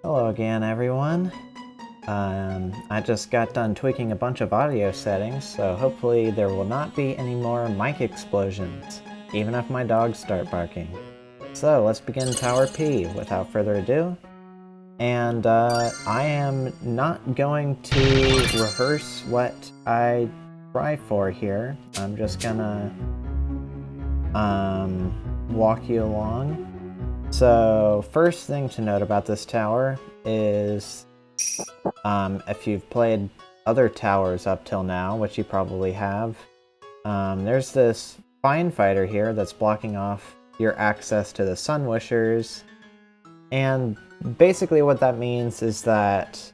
Hello again, everyone. I just got done tweaking a bunch of audio settings, so hopefully there will not be any more mic explosions, even if my dogs start barking. So let's begin Tower P without further ado. And I am not going to rehearse what I try for here. I'm just gonna walk you along. So first thing to note about this tower is if you've played other towers up till now, which you probably have, there's this fine fighter here that's blocking off your access to the sun wishers, and basically what that means is that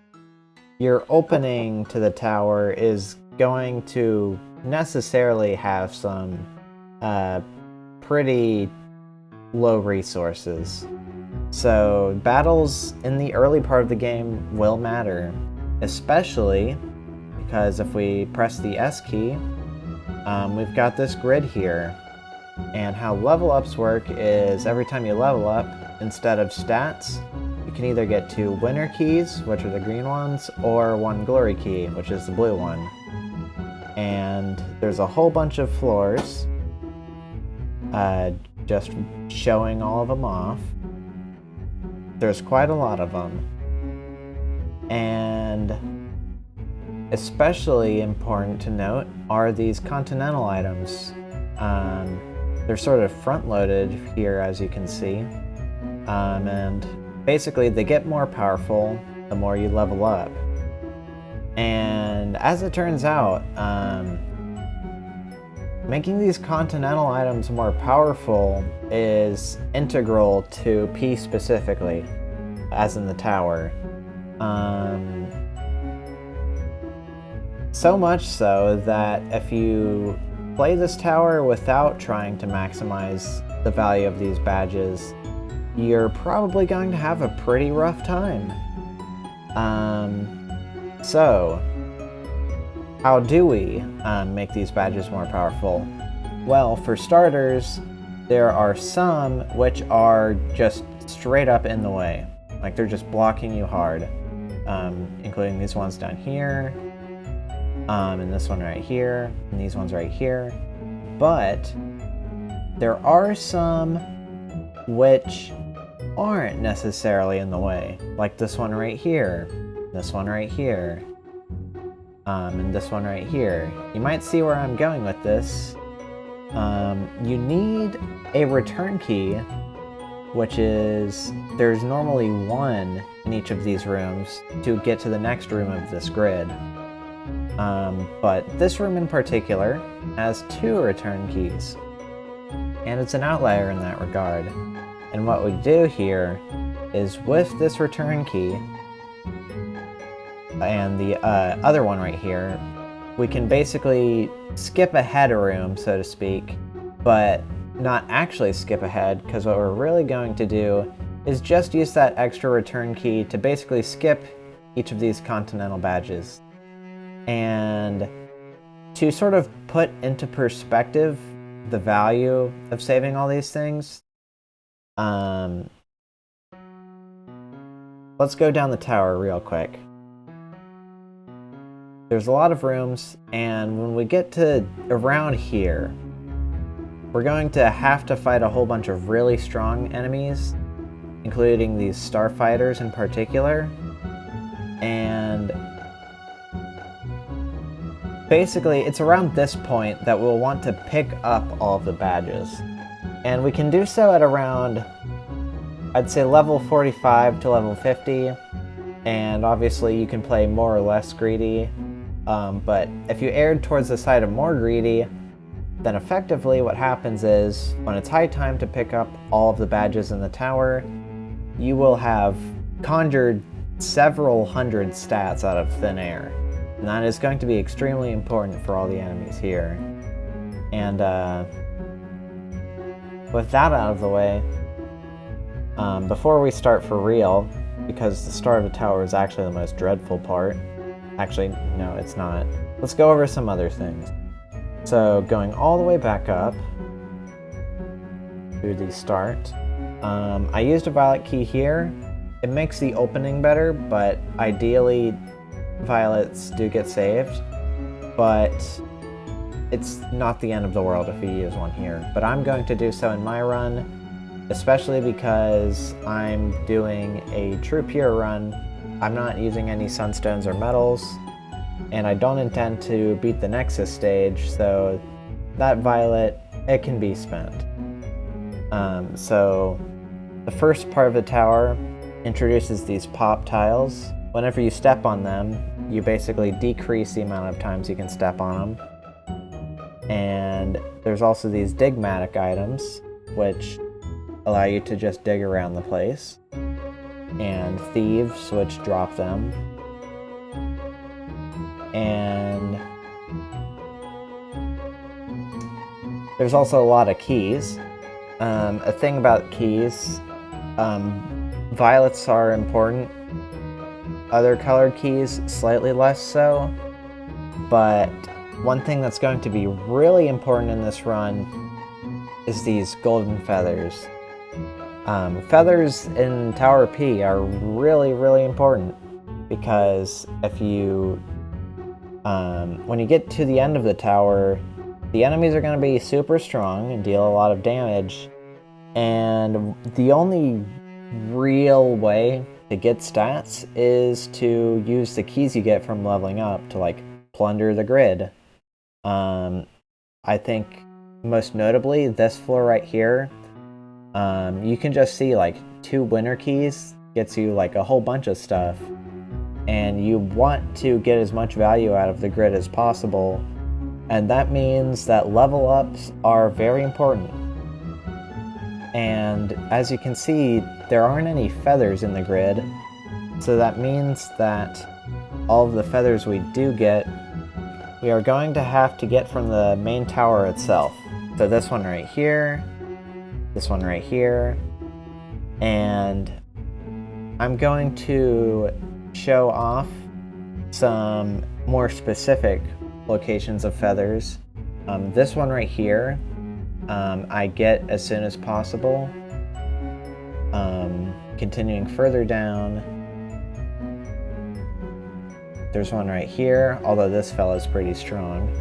your opening to the tower is going to necessarily have some pretty low resources. So battles in the early part of the game will matter, especially because if we press the S key, we've got this grid here. And how level ups work is every time you level up, instead of stats, you can either get 2 winner keys, which are the green ones, or 1 glory key, which is the blue one. And there's a whole bunch of floors, just showing all of them off. There's quite a lot of them. And especially important to note are these Continental items. They're sort of front-loaded here, as you can see. And basically they get more powerful the more you level up. And as it turns out, making these Continental items more powerful is integral to P specifically, as in the tower. So much so that if you play this tower without trying to maximize the value of these badges, you're probably going to have a pretty rough time. So, how do we make these badges more powerful? Well, for starters, there are some which are just straight up in the way. Like, they're just blocking you hard. Including these ones down here, and this one right here, and these ones right here. But there are some which aren't necessarily in the way. Like this one right here, this one right here, and this one right here. You might see where I'm going with this. You need a return key, which is, there's normally 1 in each of these rooms to get to the next room of this grid. But this room in particular has 2 return keys, and it's an outlier in that regard. And what we do here is, with this return key and the other one right here, we can basically skip ahead a room, so to speak, but not actually skip ahead, because what we're really going to do is just use that extra return key to basically skip each of these Continental badges. And to sort of put into perspective the value of saving all these things, let's go down the tower real quick. There's a lot of rooms, and when we get to around here, we're going to have to fight a whole bunch of really strong enemies, including these starfighters in particular. And basically, it's around this point that we'll want to pick up all of the badges. And we can do so at around, I'd say, level 45 to level 50. And obviously you can play more or less greedy. But if you erred towards the side of more greedy, then effectively what happens is, when it's high time to pick up all of the badges in the tower, you will have conjured several hundred stats out of thin air. And that is going to be extremely important for all the enemies here. And with that out of the way, before we start for real, because the start of a tower is actually the most dreadful part. Actually, no, it's not. Let's go over some other things. So, going all the way back up to the start, I used a violet key here it makes the opening better, but ideally violets do get saved. But it's not the end of the world if you use one here. But I'm going to do so in my run, especially because I'm doing a true pure run. I'm not using any sunstones or metals, and I don't intend to beat the Nexus stage, so that violet, it can be spent. So the first part of the tower introduces these pop tiles. Whenever you step on them, you basically decrease the amount of times you can step on them. And there's also these digmatic items, which allow you to just dig around the place. And thieves, which drop them. And there's also a lot of keys. A thing about keys, violets are important. Other colored keys, slightly less so. But one thing that's going to be really important in this run is these golden feathers. Feathers in Tower P are really, really important because if you, when you get to the end of the tower, the enemies are going to be super strong and deal a lot of damage, and the only real way to get stats is to use the keys you get from leveling up to, like, plunder the grid. I think most notably this floor right here, you can just see like 2 winner keys gets you like a whole bunch of stuff, and you want to get as much value out of the grid as possible, and that means that level ups are very important. And as you can see, there aren't any feathers in the grid, so that means that all of the feathers we do get, we are going to have to get from the main tower itself. So this one right here, this one right here, and I'm going to show off some more specific locations of feathers. This one right here, I get as soon as possible. Continuing further down, there's one right here, although this fella's pretty strong.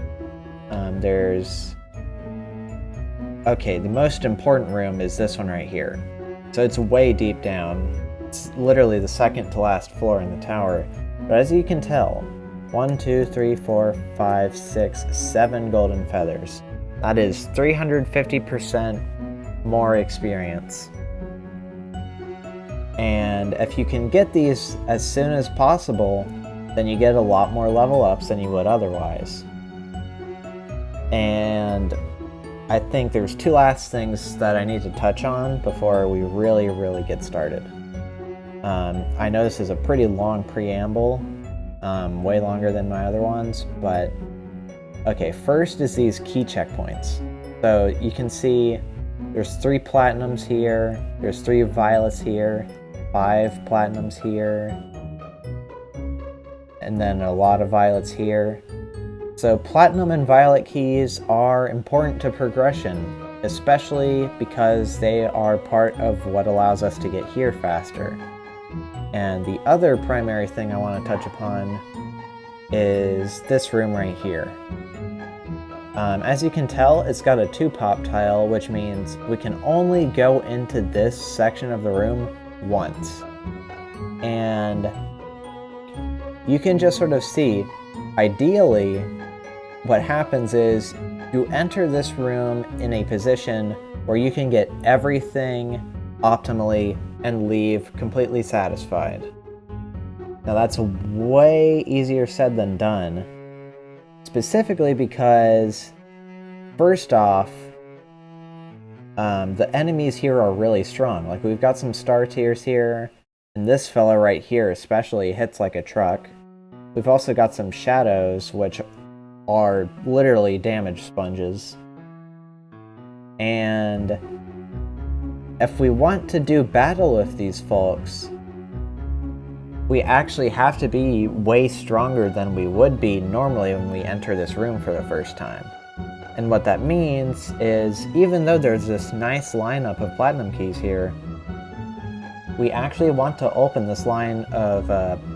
Okay, the most important room is this one right here. So it's way deep down. It's literally the second to last floor in the tower. But as you can tell, 1, 2, 3, 4, 5, 6, 7 golden feathers. That is 350% more experience. And if you can get these as soon as possible, then you get a lot more level ups than you would otherwise. And I think there's 2 last things that I need to touch on before we really get started. I know this is a pretty long preamble, way longer than my other ones, but okay, first is these key checkpoints. So you can see there's 3 platinums here, there's 3 violets here, 5 platinums here, and then a lot of violets here. So platinum and violet keys are important to progression, especially because they are part of what allows us to get here faster. And the other primary thing I want to touch upon is this room right here. As you can tell, it's got a 2 pop tile, which means we can only go into this section of the room once. And you can just sort of see, ideally, what happens is you enter this room in a position where you can get everything optimally and leave completely satisfied. Now that's way easier said than done, specifically because, first off, the enemies here are really strong. Like, we've got some star tiers here, and this fella right here especially hits like a truck. We've also got some shadows, which are literally damage sponges. And if we want to do battle with these folks, we actually have to be way stronger than we would be normally when we enter this room for the first time. And what that means is, even though there's this nice lineup of platinum keys here, we actually want to open this line of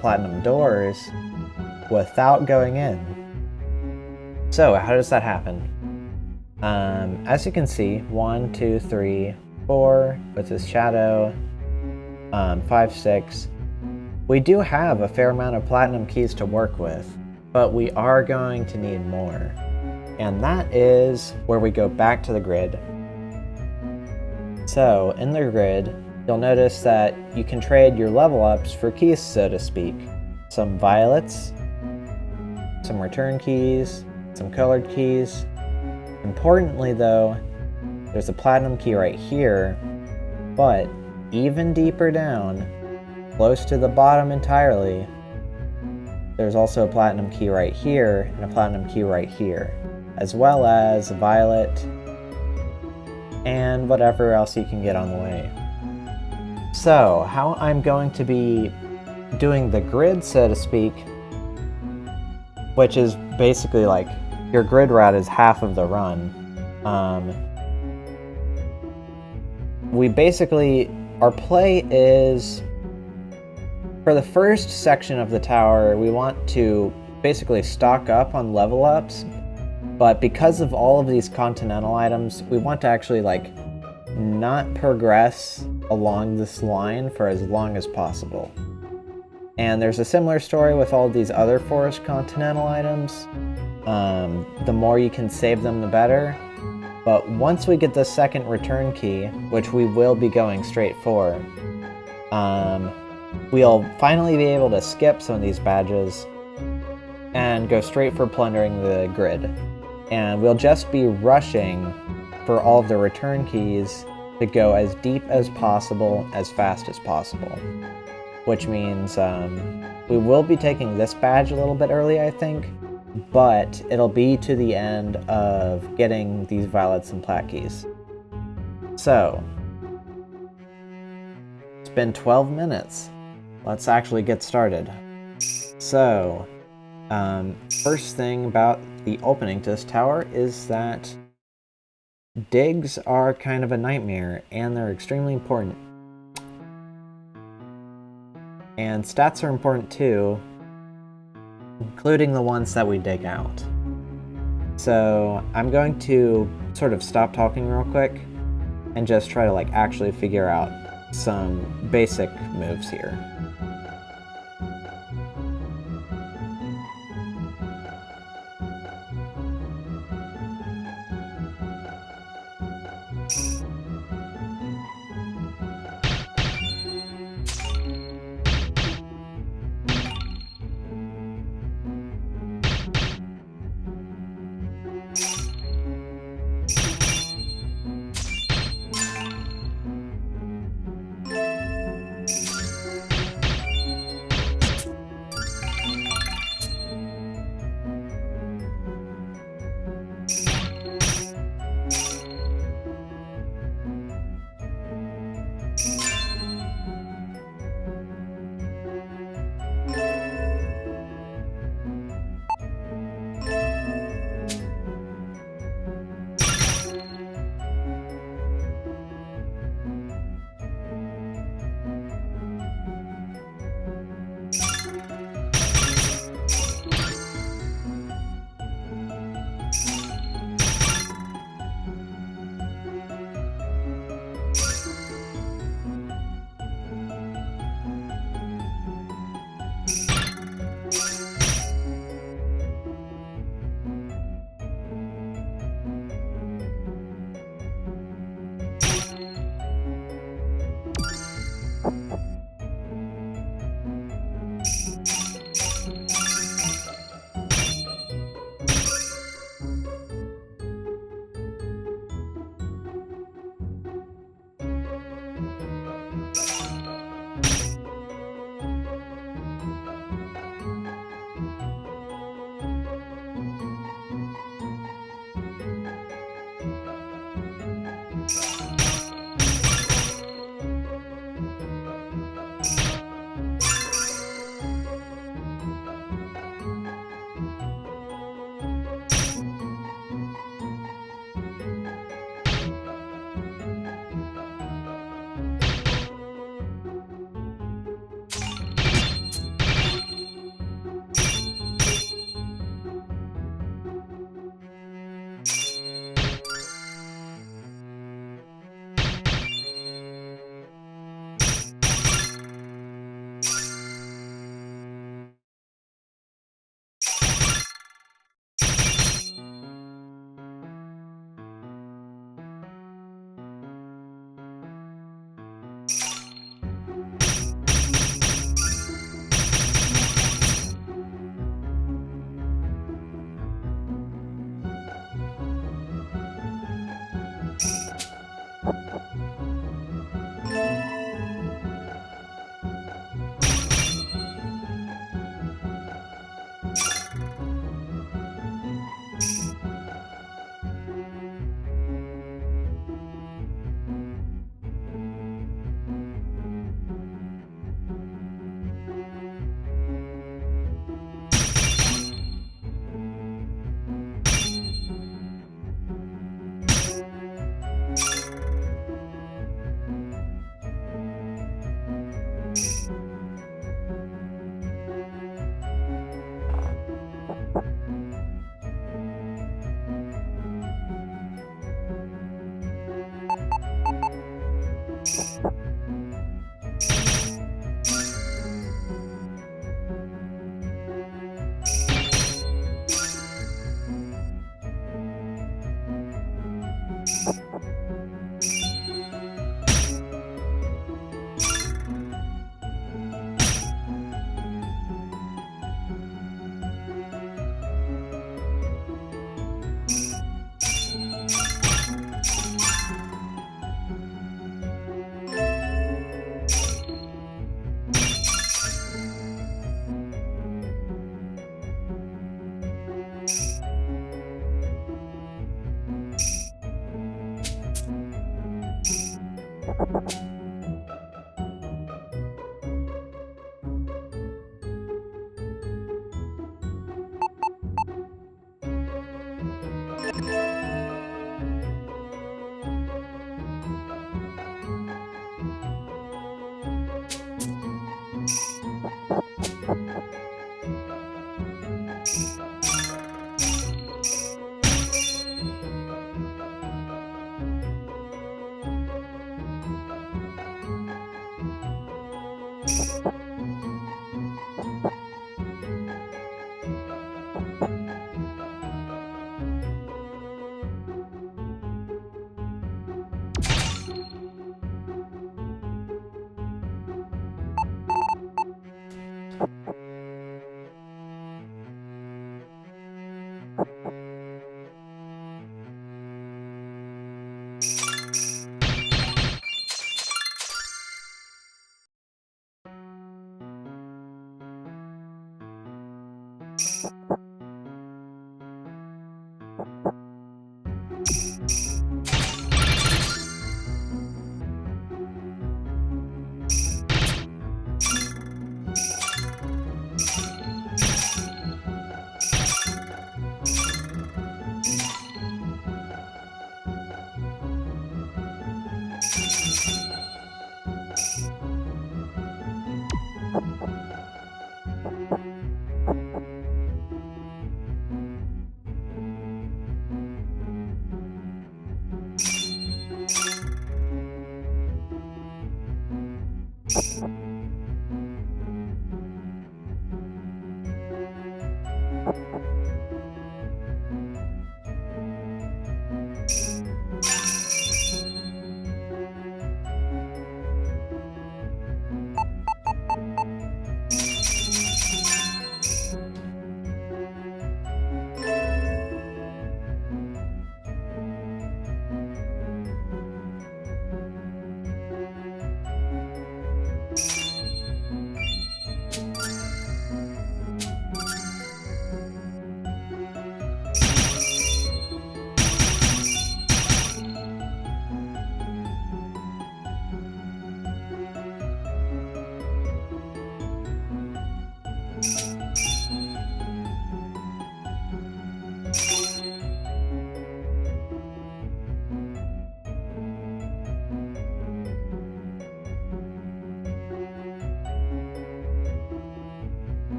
platinum doors without going in. So how does that happen? As you can see, 1, 2, 3, 4 with this shadow, 5, 6. We do have a fair amount of platinum keys to work with, but we are going to need more. And that is where we go back to the grid. So in the grid, you'll notice that you can trade your level ups for keys, so to speak. Some violets, some return keys, some colored keys. Importantly though, there's a platinum key right here, but even deeper down, close to the bottom entirely, there's also a platinum key right here and a platinum key right here, as well as a violet and whatever else you can get on the way. So, how I'm going to be doing the grid, so to speak, which is basically like your grid route is half of the run. We basically, our play is, for the first section of the tower, we want to basically stock up on level ups, but because of all of these Continental items, we want to actually like not progress along this line for as long as possible. And there's a similar story with all of these other forest Continental items. The more you can save them, the better. But once we get the second return key, which we will be going straight for, we'll finally be able to skip some of these badges and go straight for plundering the grid. And we'll just be rushing for all of the return keys to go as deep as possible, as fast as possible. Which means we will be taking this badge a little bit early, I think, but it'll be to the end of getting these violets and plat keys. So, it's been 12 minutes. Let's actually get started. So, first thing about the opening to this tower is that digs are kind of a nightmare, and they're extremely important. And stats are important too, including the ones that we dig out. So I'm going to sort of stop talking real quick and just try to like actually figure out some basic moves here.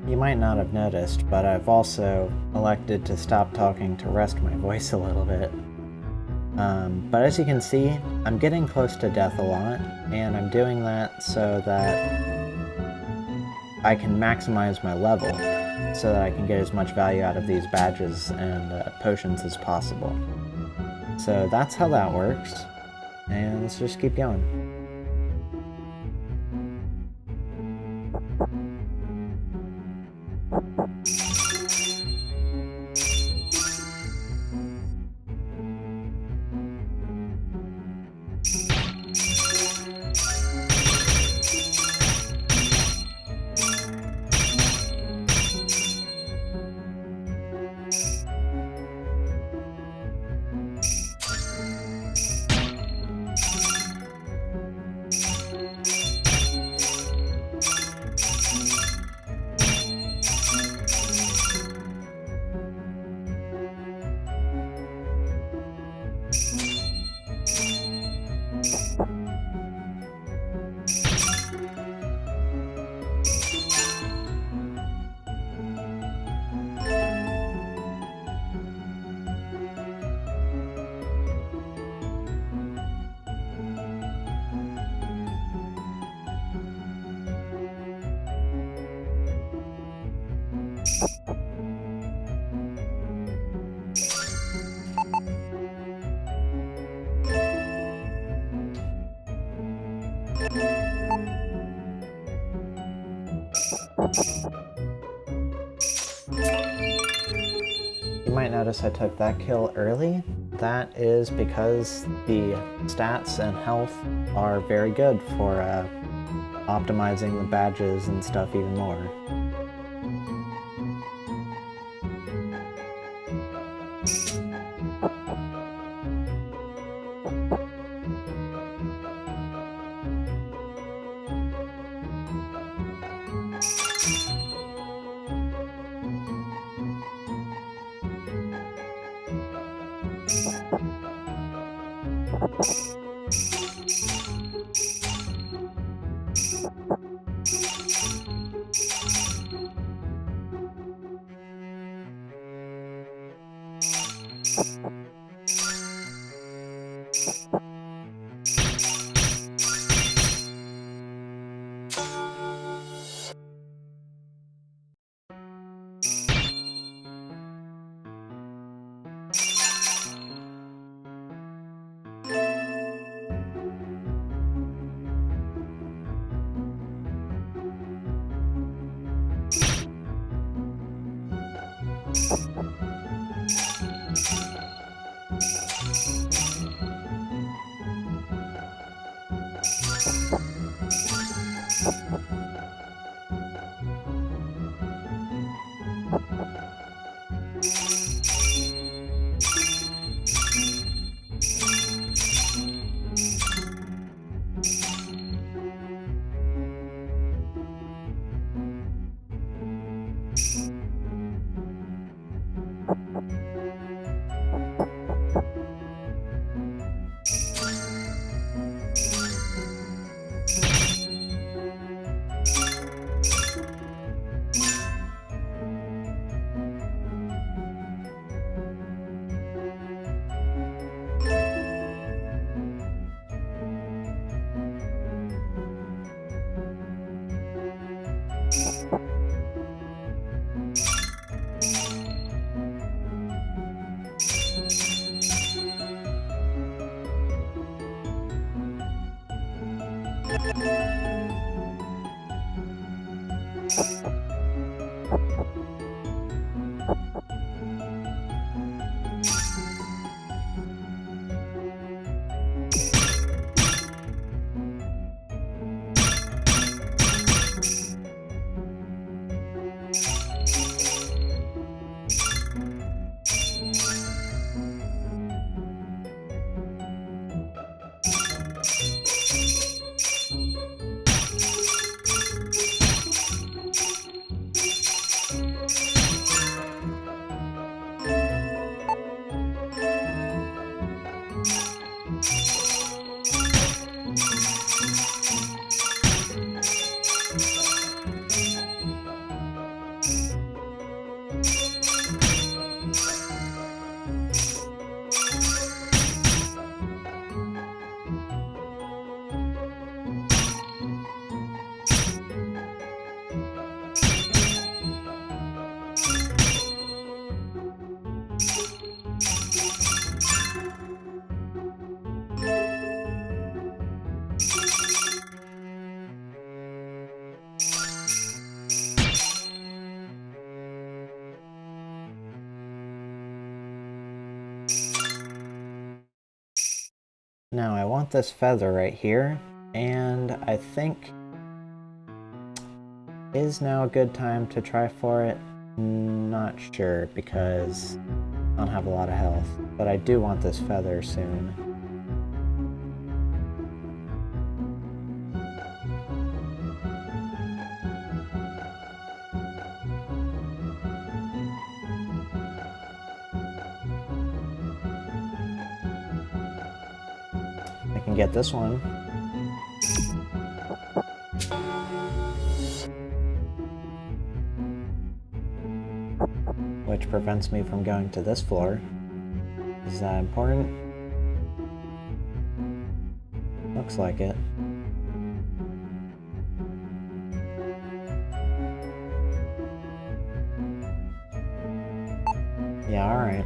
You might not have noticed, but I've also elected to stop talking to rest my voice a little bit. But as you can see, I'm getting close to death a lot, and I'm doing that so that I can maximize my level, so that I can get as much value out of these badges and potions as possible. So that's how that works. And let's just keep going. You might notice I took that kill early. That is because the stats and health are very good for optimizing the badges and stuff even more. Now I want this feather right here, and I think is now a good time to try for it. Not sure because I don't have a lot of health, but I do want this feather soon. I can get this one. Which prevents me from going to this floor. Is that important? Looks like it. Yeah, alright.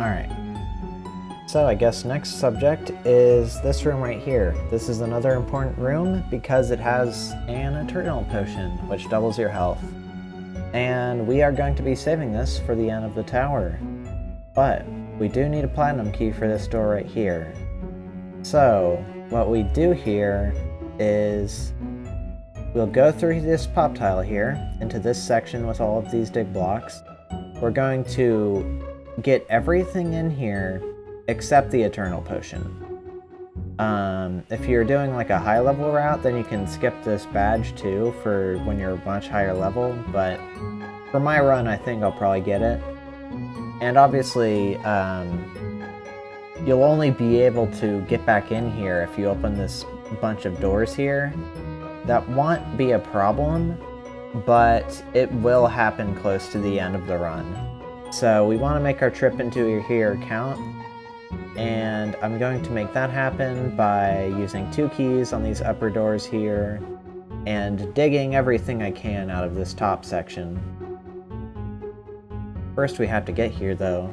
Alright. So I guess next subject is this room right here. This is another important room because it has an eternal potion, which doubles your health. And we are going to be saving this for the end of the tower. But we do need a platinum key for this door right here. So what we do here is we'll go through this pop tile here into this section with all of these dig blocks. We're going to get everything in here except the eternal potion. If you're doing like a high level route, then you can skip this badge too for when you're much higher level, but for my run, I think I'll probably get it. And obviously, you'll only be able to get back in here if you open this bunch of doors here. That won't be a problem, but it will happen close to the end of the run. So we want to make our trip into here count, and I'm going to make that happen by using 2 keys on these upper doors here, and digging everything I can out of this top section. First we have to get here though.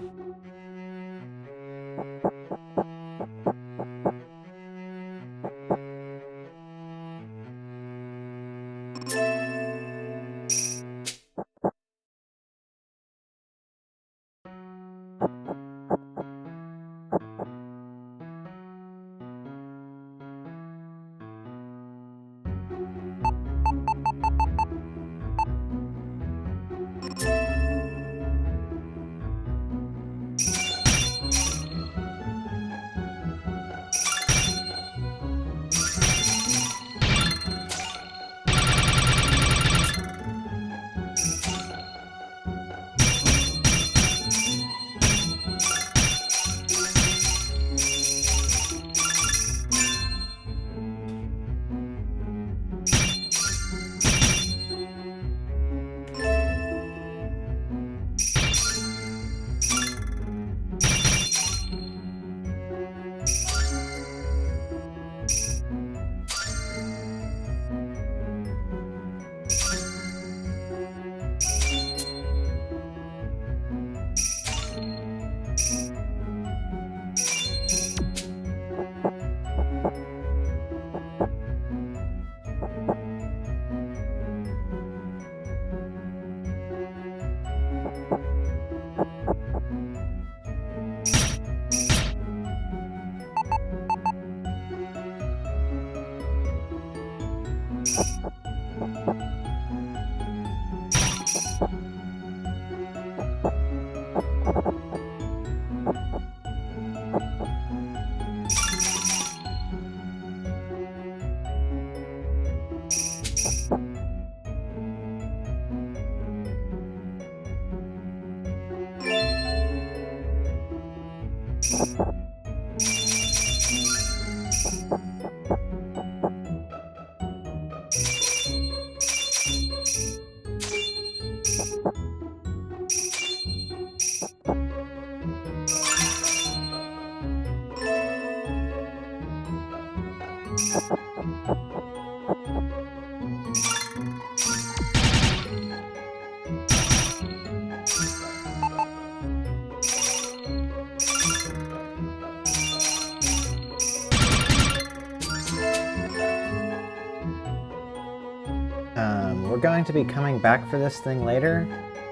We're going to be coming back for this thing later.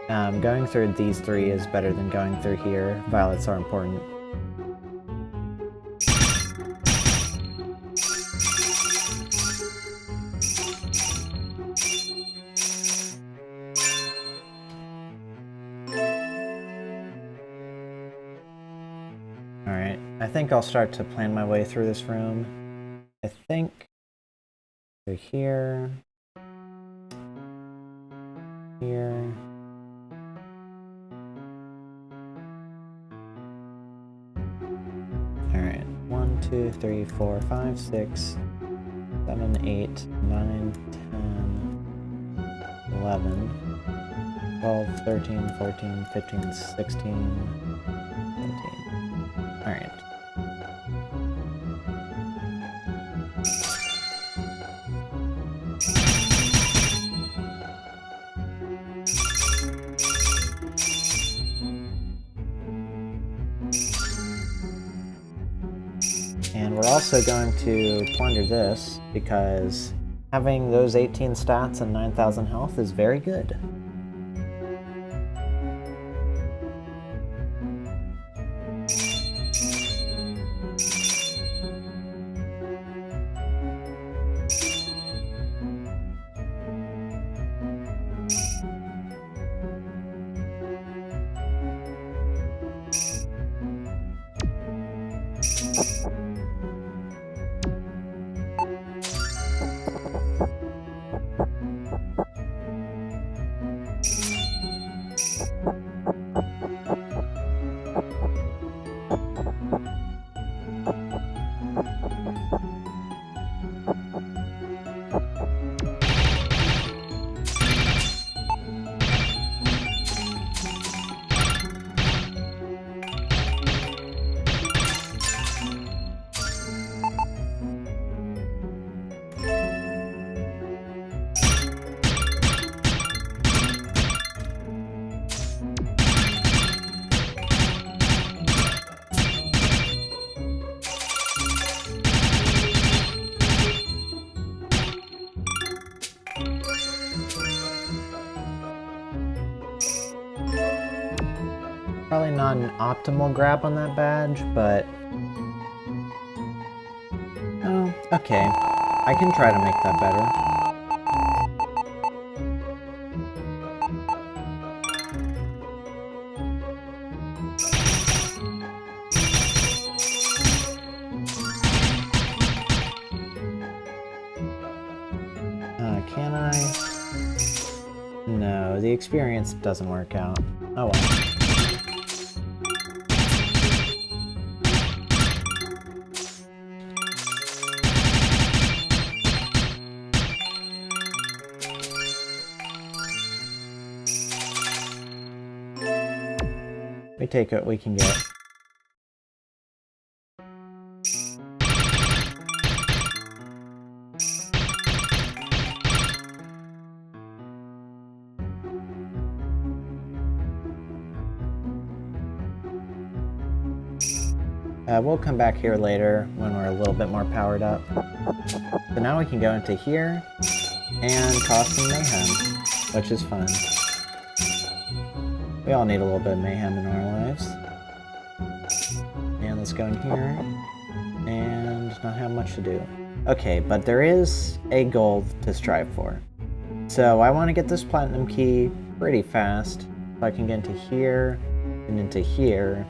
Going through these 3 is better than going through here. Violets are important. Alright, I think I'll start to plan my way through this room. I think through here. Here. Alright, 1, 2, 3, 4, 5, 6, 7, 8, 9, 10, 11, 12, 13, 14, 15, 16, 17. Alright. And we're also going to plunder this, because having those 18 stats and 9,000 health is very good. not an optimal grab on that badge, but... Oh, okay. I can try to make that better. Can I? No, the experience doesn't work out. Oh well. We take what we can get. We'll come back here later when we're a little bit more powered up. So now we can go into here and cause some mayhem, which is fun. We all need a little bit of mayhem in our lives. And let's go in here and not have much to do. Okay, but there is a goal to strive for. So I want to get this platinum key pretty fast. So I can get into here and into here.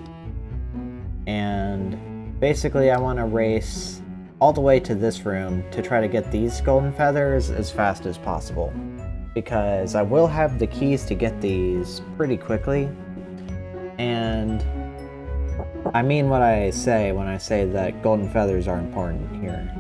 And basically I want to race all the way to this room to try to get these golden feathers as fast as possible. Because I will have the keys to get these pretty quickly. And I mean what I say when I say that golden feathers are important here.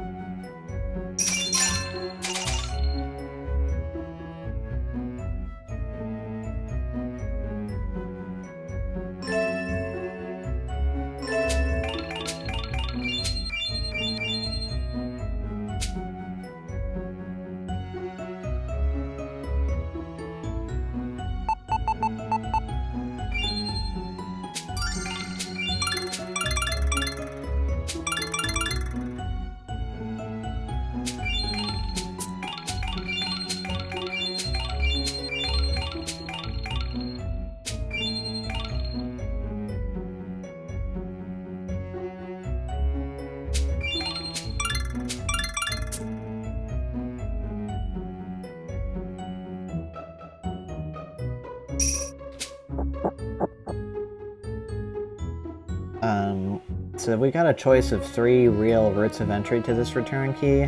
So we got a choice of 3 real routes of entry to this return key.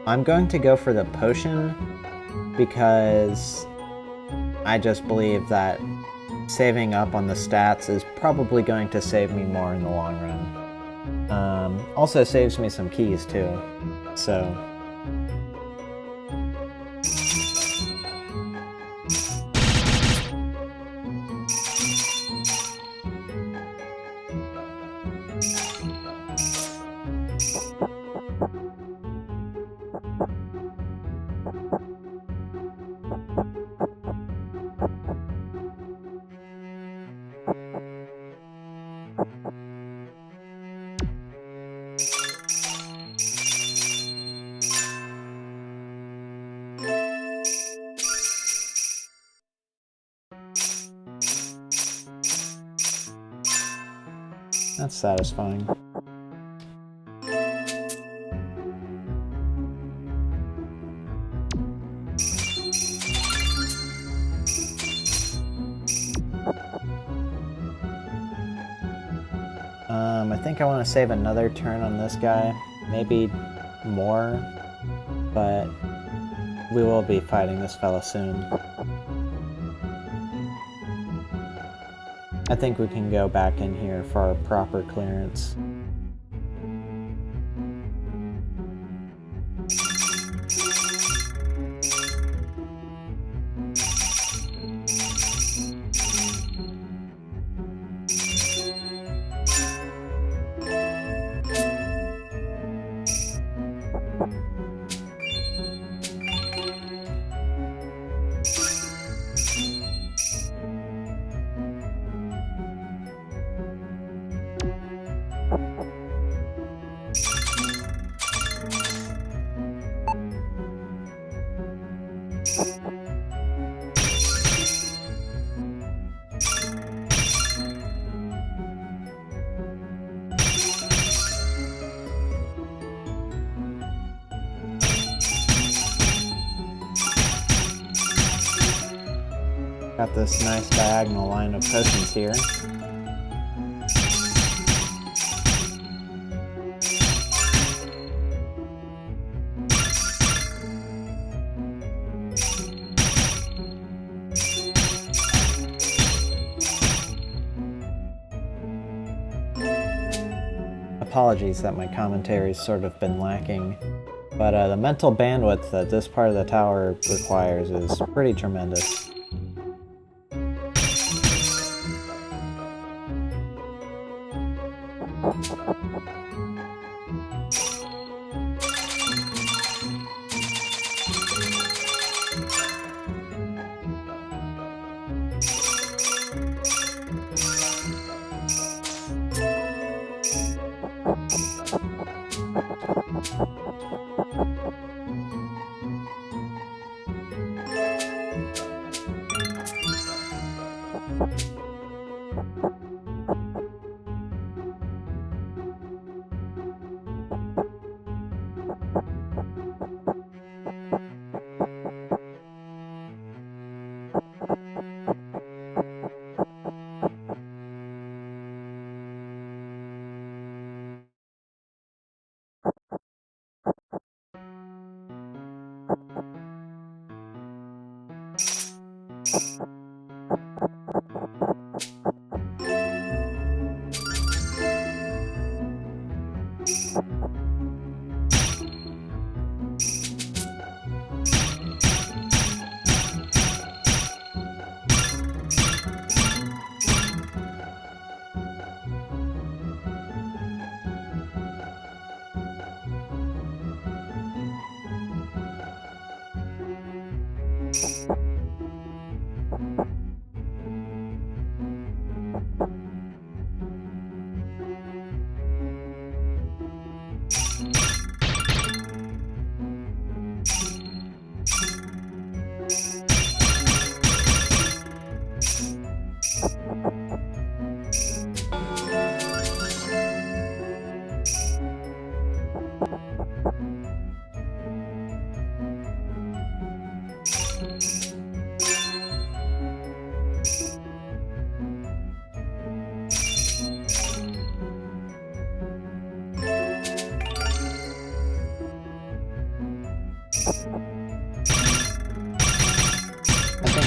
I'm going to go for the potion because I just believe that saving up on the stats is probably going to save me more in the long run. Also saves me some keys too, so... That's satisfying. I think I want to save another turn on this guy, maybe more, but we will be fighting this fella soon. I think we can go back in here for our proper clearance. Got this nice diagonal line of potions here. Apologies that my commentary's sort of been lacking, but the mental bandwidth that this part of the tower requires is pretty tremendous.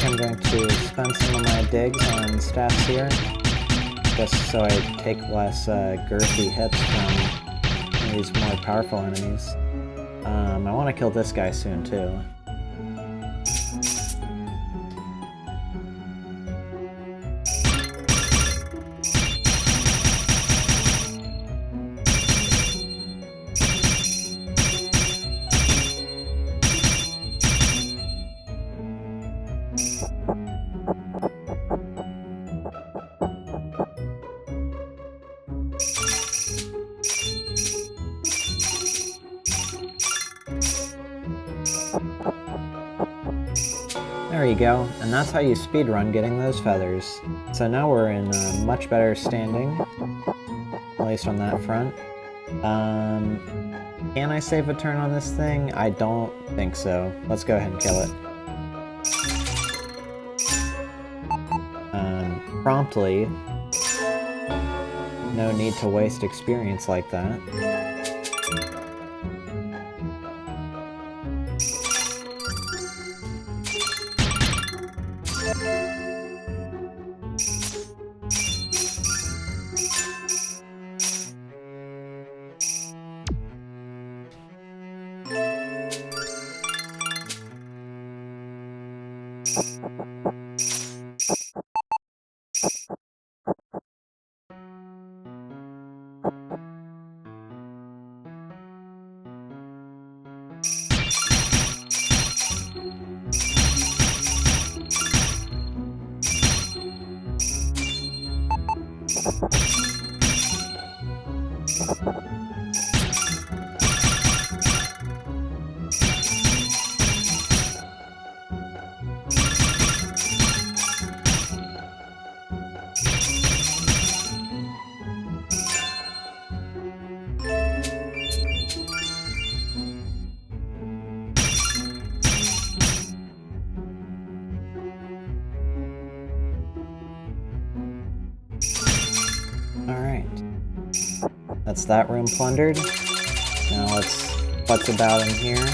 I'm going to spend some of my digs on stats here, just so I take less girthy hits from these more powerful enemies. I want to kill this guy soon too. There you go, and that's how you speedrun getting those feathers. So now we're in much better standing, at least on that front. Can I save a turn on this thing? I don't think so. Let's go ahead and kill it. Promptly. No need to waste experience like that. Alright. That's that room plundered. Now let's futz about in here.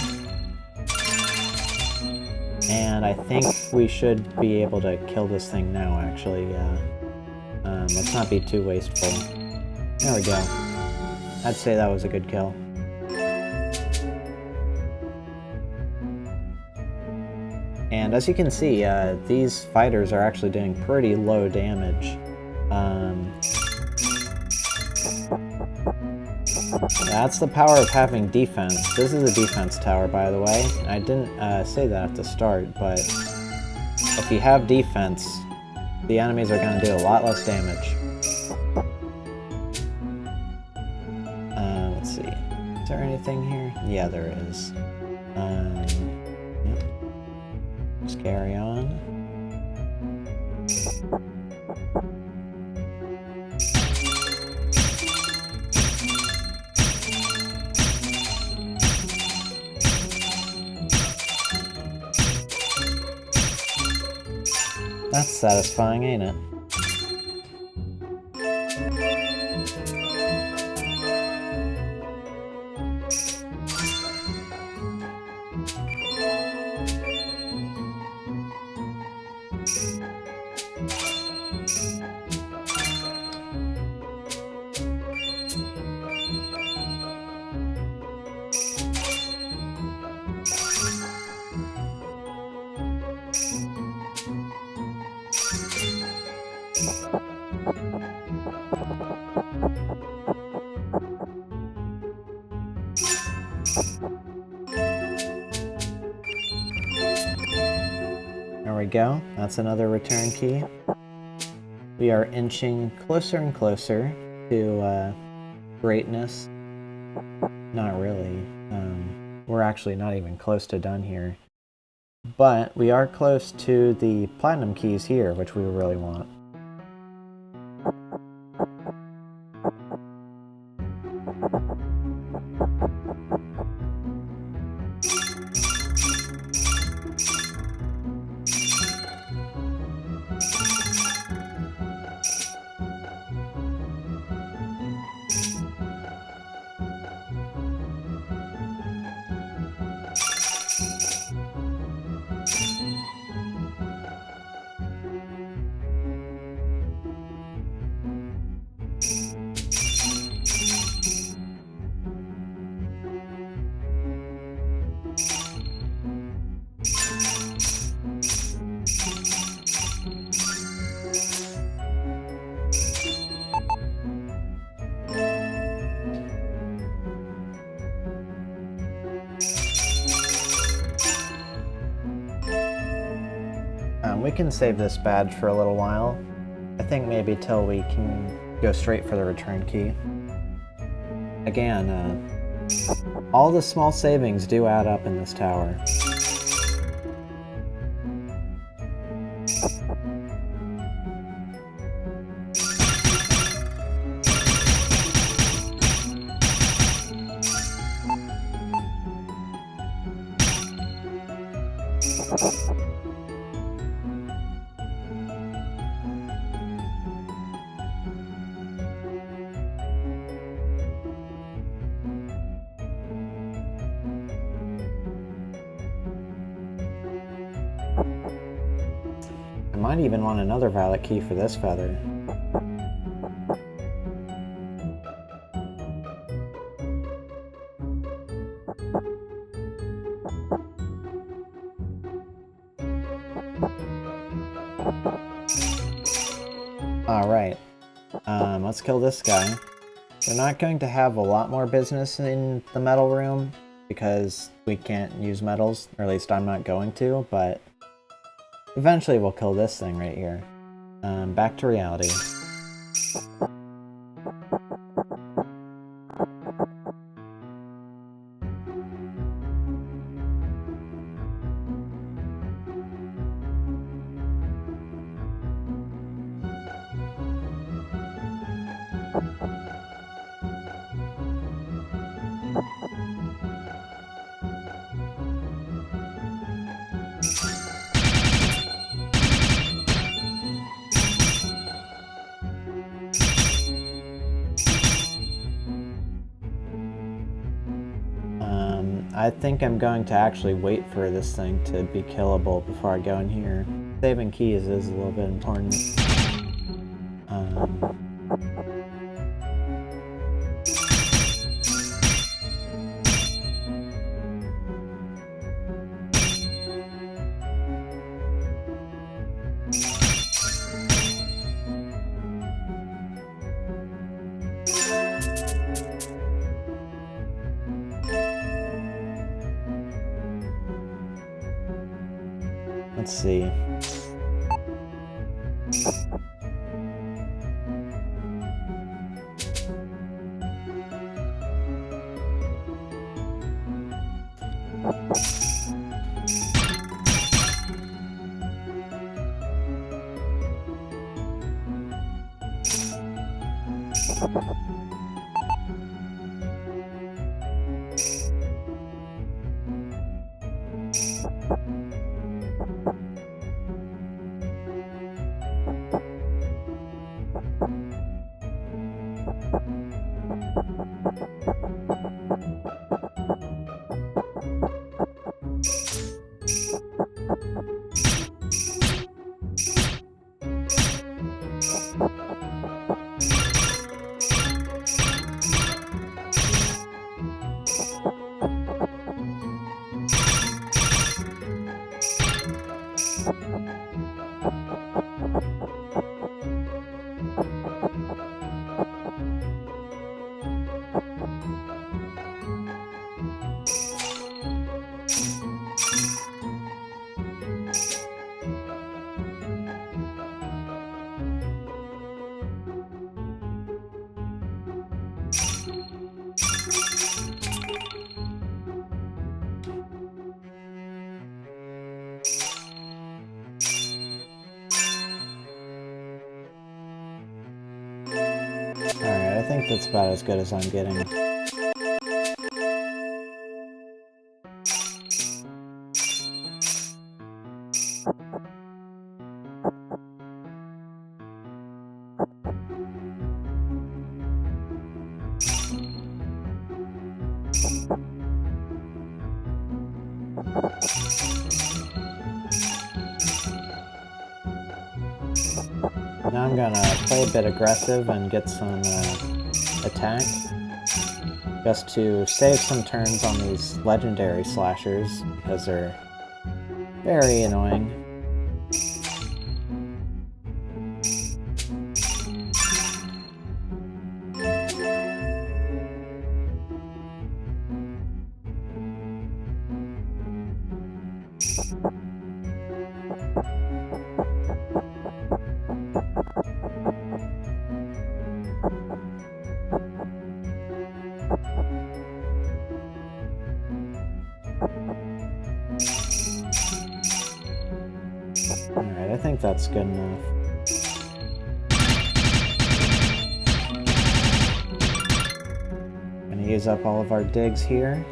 And I think we should be able to kill this thing now, actually. Let's not be too wasteful. There we go. I'd say that was a good kill. And as you can see, these fighters are actually doing pretty low damage. That's the power of having defense. This is a defense tower, by the way. I didn't say that at the start, but if you have defense, the enemies are going to do a lot less damage. Let's see. Is there anything here? Yeah, there is. Yep. Just carry on. That's satisfying, ain't it? There we go. That's another return key. We are inching closer and closer to greatness. Not really. We're actually not even close to done here. But we are close to the platinum keys here, which we really want. We can save this badge for a little while. I think maybe till we can go straight for the return key. Again, all the small savings do add up in this tower. I might even want another violet key for this feather. Alright, let's kill this guy. We're not going to have a lot more business in the metal room because we can't use metals, or at least I'm not going to, but eventually we'll kill this thing right here. Back to reality. I think I'm going to actually wait for this thing to be killable before I go in here. Saving keys is a little bit important. Let's see. Alright, I think that's about as good as I'm getting. Now I'm gonna play a bit aggressive and get some attack, just to save some turns on these legendary slashers, because they're very annoying. Alright, I think that's good enough. Gonna use up all of our digs here.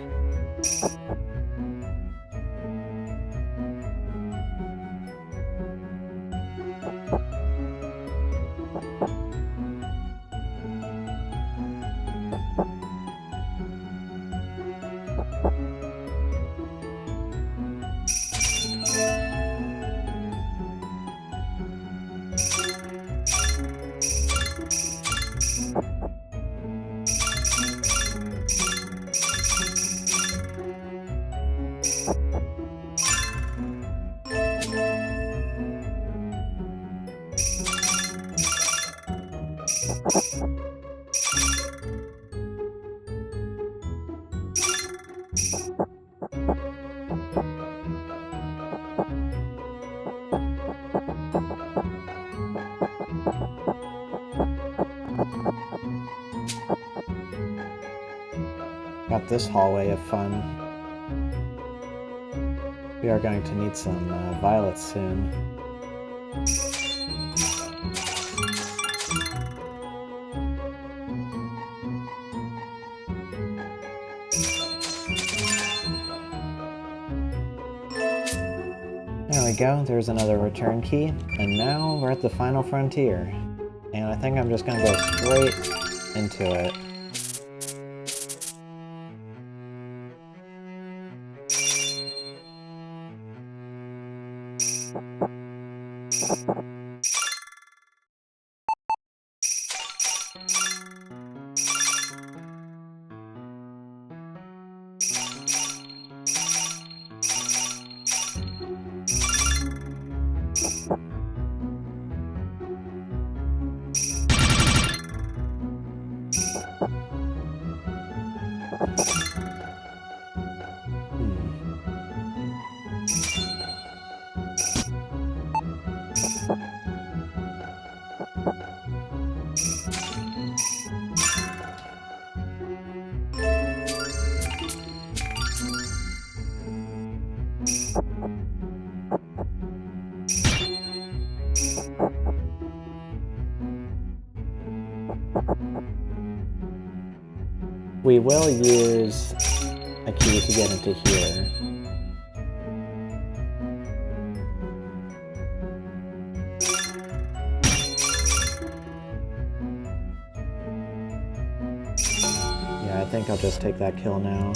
Got this hallway of fun. We are going to need some violets soon. There we go, there's another return key, and now we're at the final frontier. And I think I'm just gonna go straight into it. We will use a key to get into here. Yeah, I think I'll just take that kill now.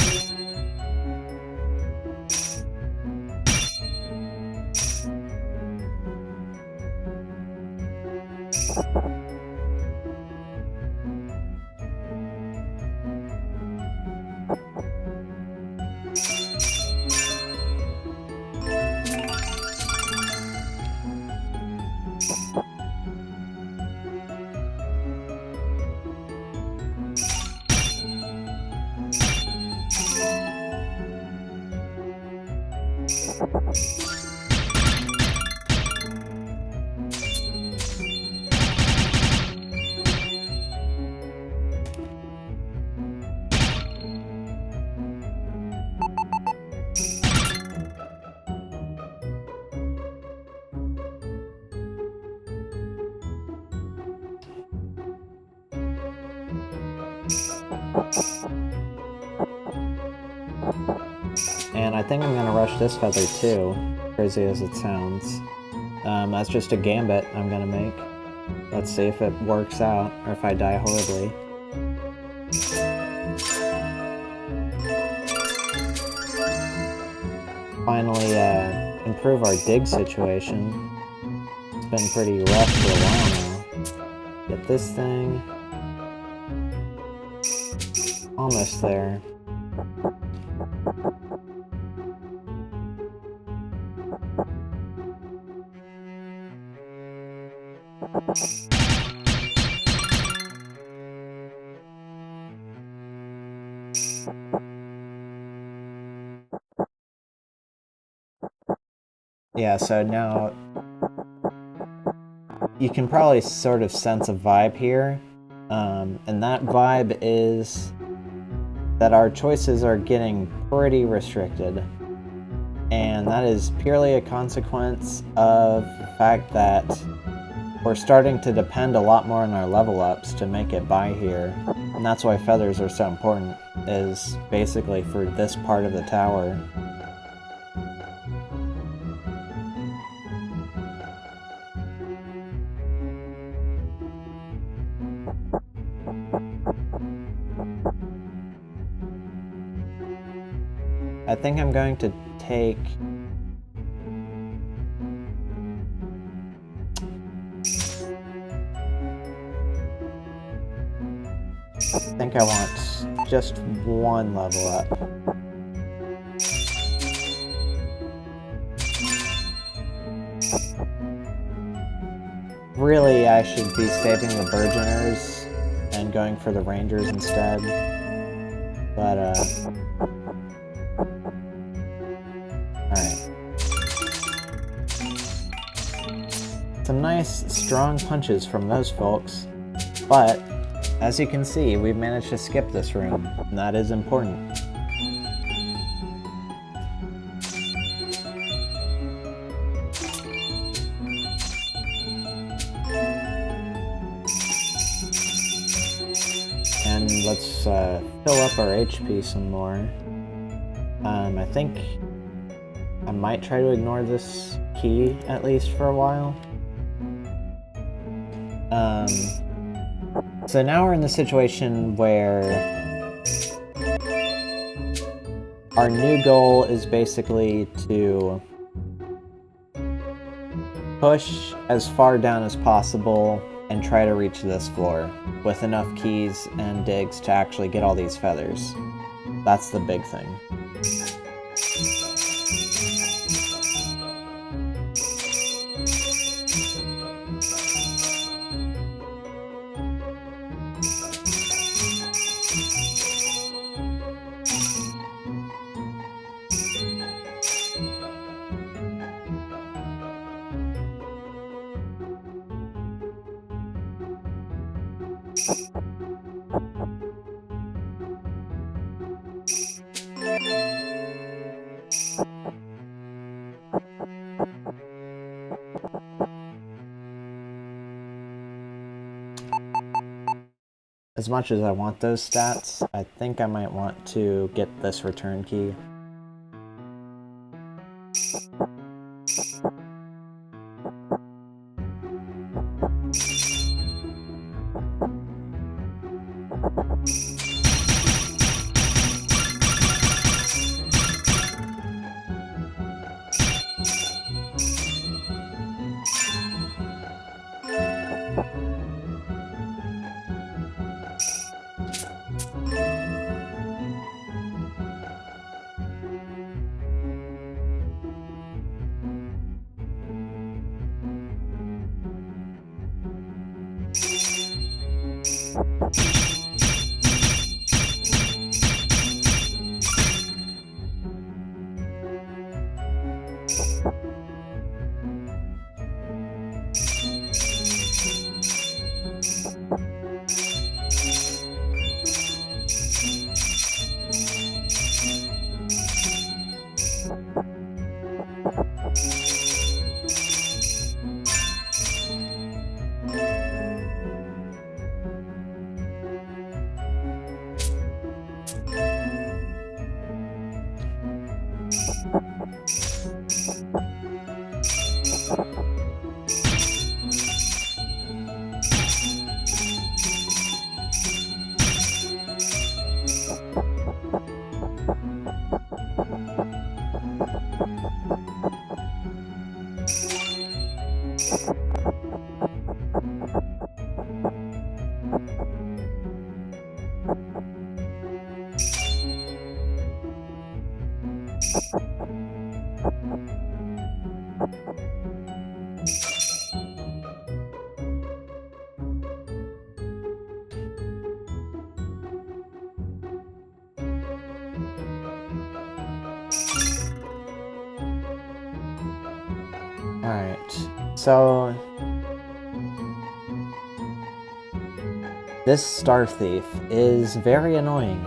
And I think I'm gonna rush this feather too, crazy as it sounds. That's just a gambit I'm gonna make. Let's see if it works out, or if I die horribly. Finally, improve our dig situation. It's been pretty rough for a while now. Get this thing. Almost there. Yeah, so now you can probably sort of sense a vibe here, and that vibe is that our choices are getting pretty restricted, and that is purely a consequence of the fact that we're starting to depend a lot more on our level ups to make it by here, and that's why feathers are so important, is basically for this part of the tower. I think I'm going to take... I think I want just one level up. Really, I should be saving the Burgeoners and going for the Rangers instead. But, alright. Some nice, strong punches from those folks, but as you can see, we've managed to skip this room, and that is important. And let's fill up our HP some more. I think I might try to ignore this key, at least for a while. So now we're in the situation where our new goal is basically to push as far down as possible and try to reach this floor with enough keys and digs to actually get all these feathers. That's the big thing. As much as I want those stats, I think I might want to get this return key. Alright, so this Star Thief is very annoying,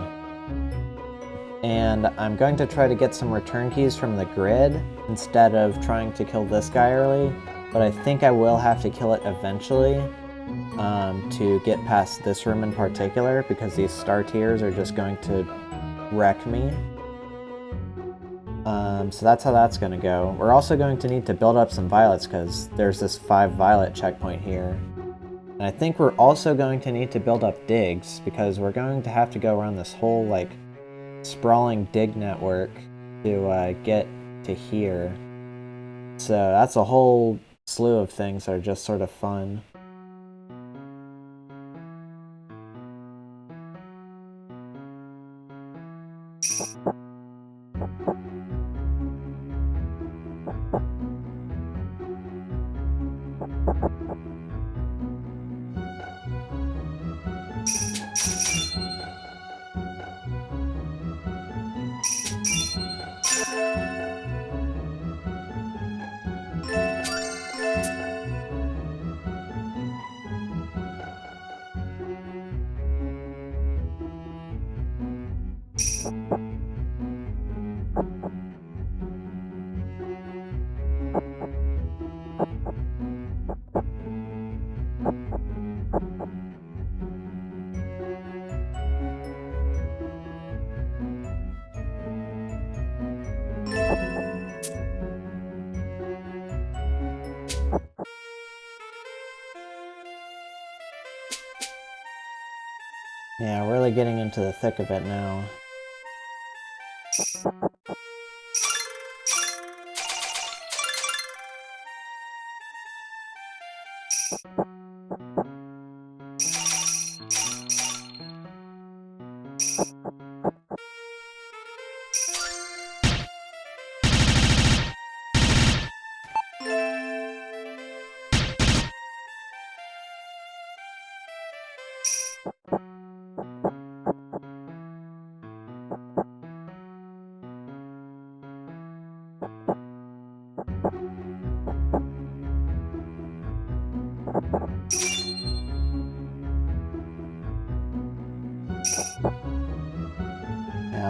and I'm going to try to get some return keys from the grid instead of trying to kill this guy early, but I think I will have to kill it eventually to get past this room in particular, because these star tiers are just going to wreck me. So that's how that's going to go. We're also going to need to build up some violets because there's this 5 violet checkpoint here. And I think we're also going to need to build up digs because we're going to have to go around this whole like sprawling dig network to get to here. So that's a whole slew of things that are just sort of fun. Yeah, really getting into the thick of it now. Yeah,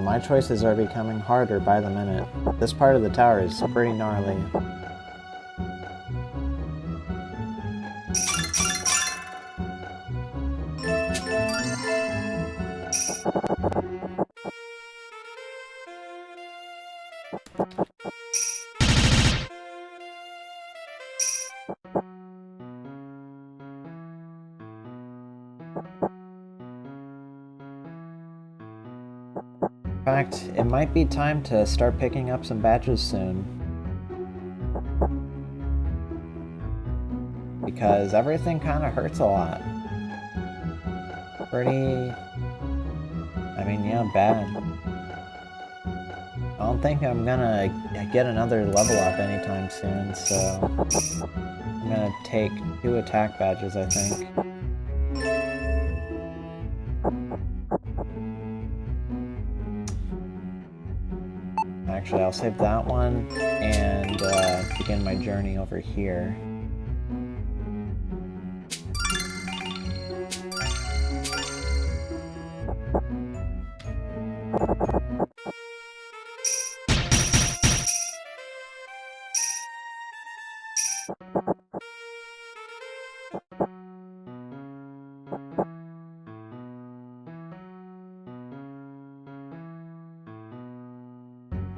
my choices are becoming harder by the minute. This part of the tower is pretty gnarly. In fact, it might be time to start picking up some badges soon. Because everything kind of hurts a lot. Yeah, bad. I don't think I'm gonna get another level up anytime soon, so I'm gonna take 2 attack badges, I think. Actually, I'll save that one and begin my journey over here.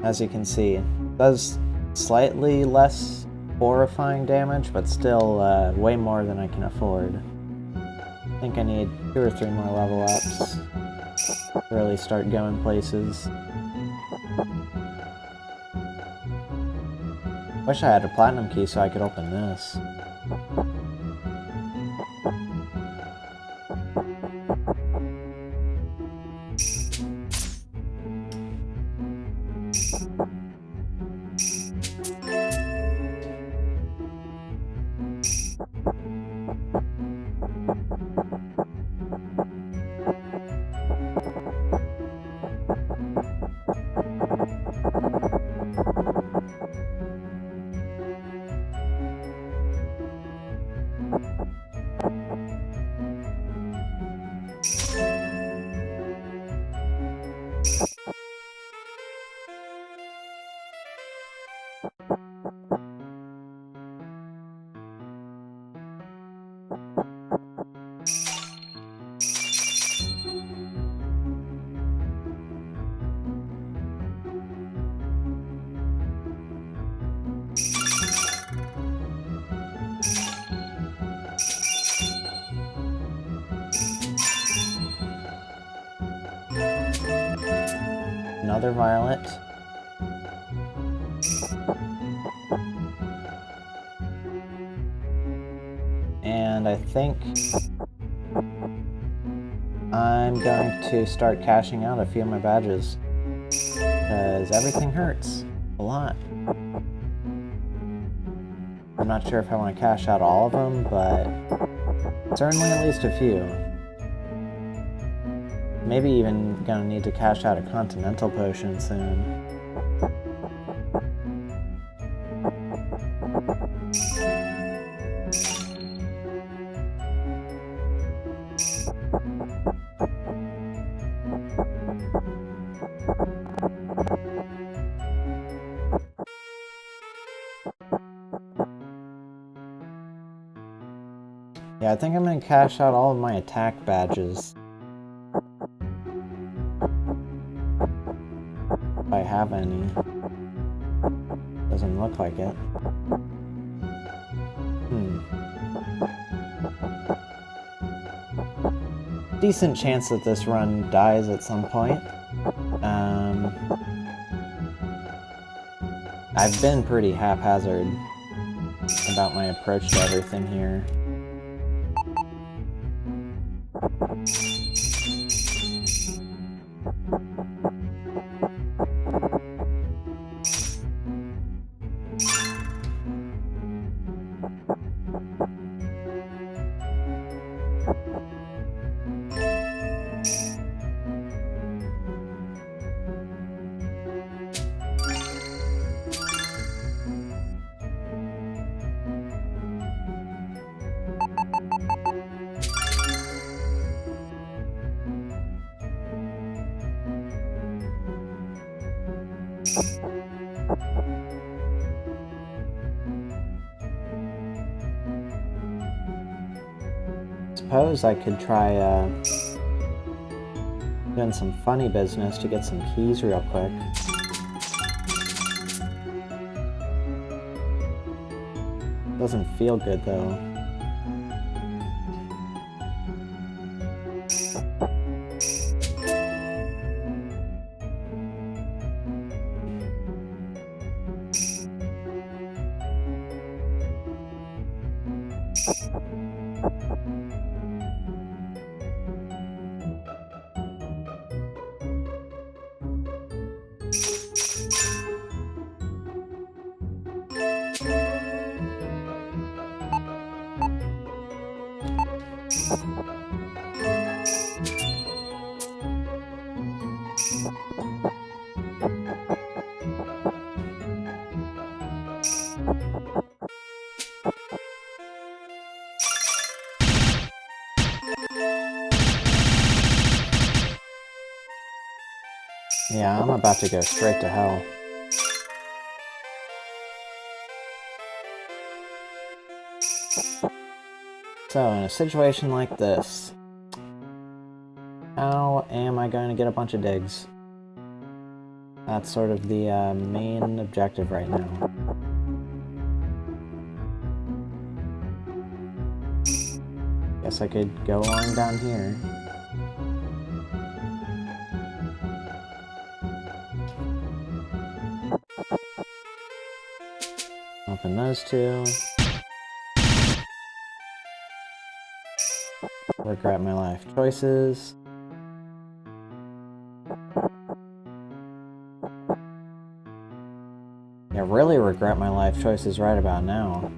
As you can see, it does slightly less horrifying damage, but still way more than I can afford. I think I need 2 or 3 more level ups to really start going places. Wish I had a platinum key so I could open this. Another violet. And I think I'm going to start cashing out a few of my badges, because everything hurts a lot. I'm not sure if I want to cash out all of them, but certainly at least a few. Maybe even gonna need to cash out a Continental potion soon. Yeah, I think I'm gonna cash out all of my attack badges. If I have any. Doesn't look like it. Decent chance that this run dies at some point. I've been pretty haphazard about my approach to everything here. Suppose I could try doing some funny business to get some keys real quick. Doesn't feel good though. Yeah, I'm about to go straight to hell. So, in a situation like this, how am I going to get a bunch of digs? That's sort of the main objective right now. Guess I could go along down here. Open those two. Regret my life choices. Yeah, really regret my life choices right about now.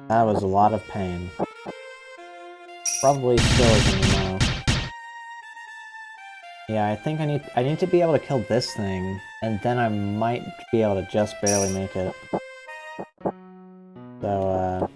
That was a lot of pain. Probably still isn't enough. Yeah, I think I need to be able to kill this thing, and then I might be able to just barely make it. So,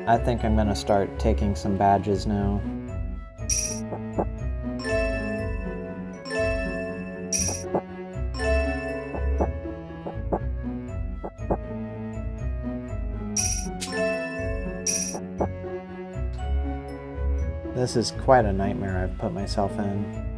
I think I'm gonna start taking some badges now. This is quite a nightmare I've put myself in.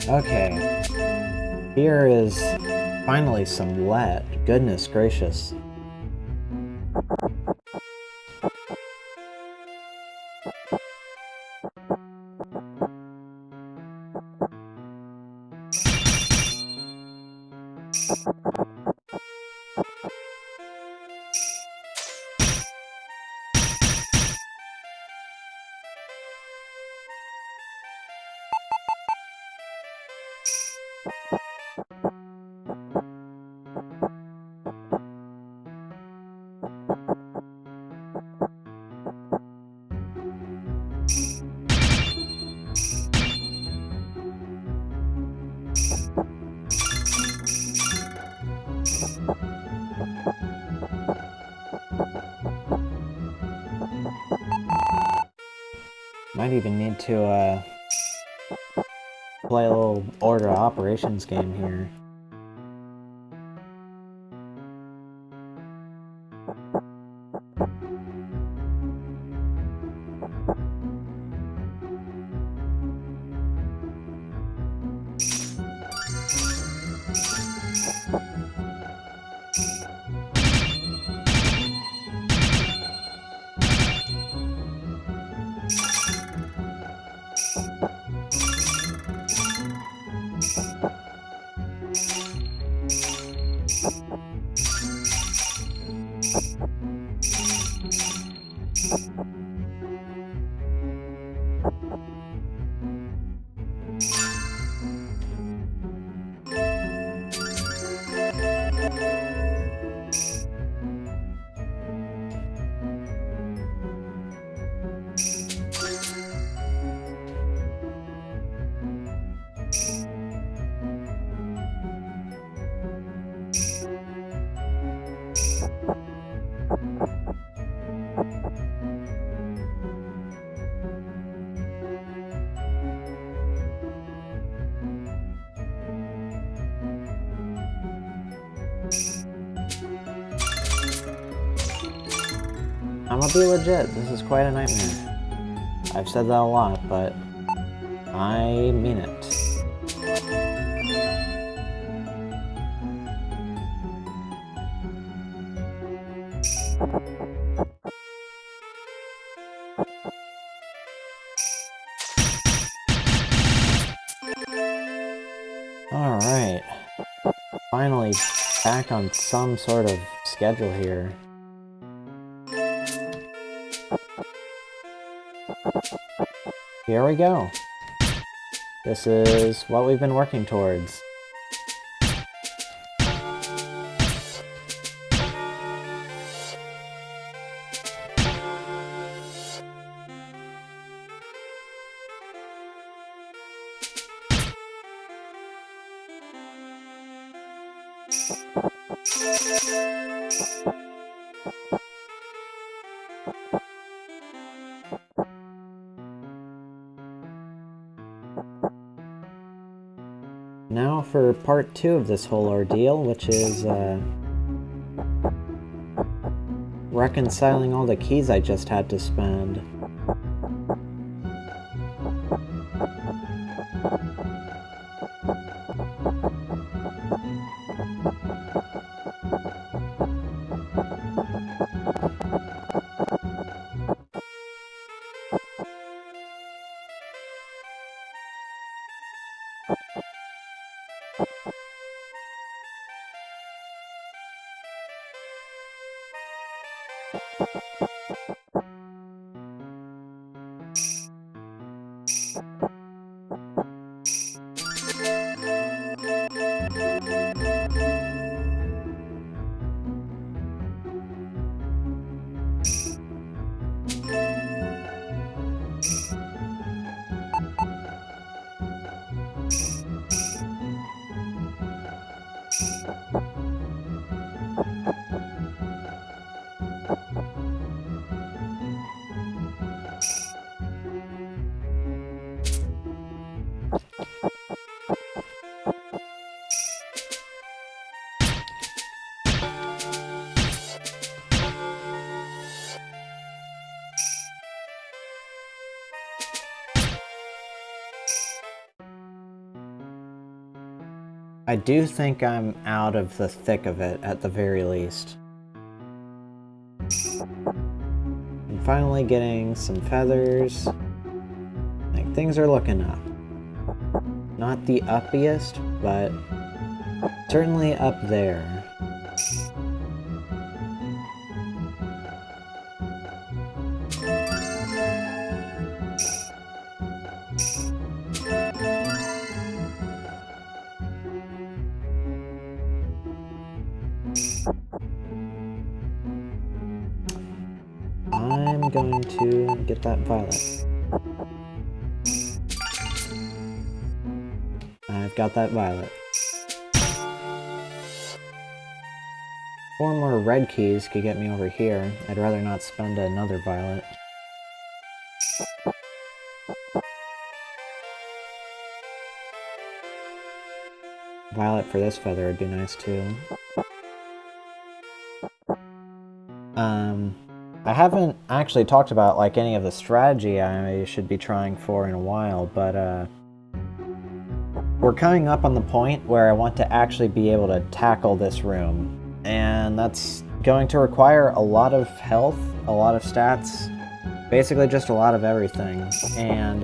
Okay. Here is finally some wet. Goodness gracious. Might even need to play a little order of operations game here. I'm gonna be legit, this is quite a nightmare. I've said that a lot, but I mean it. Alright. Finally back on some sort of schedule here. Here we go. This is what we've been working towards. Now for part 2 of this whole ordeal, which is reconciling all the keys I just had to spend. I do think I'm out of the thick of it, at the very least. I'm finally getting some feathers. Like, things are looking up. Not the uppiest, but certainly up there. I'm going to get that violet. I've got that violet. 4 more red keys could get me over here. I'd rather not spend another violet. Violet for this feather would be nice too. I haven't actually talked about like any of the strategy I should be trying for in a while, but we're coming up on the point where I want to actually be able to tackle this room, and that's going to require a lot of health, a lot of stats, basically just a lot of everything. And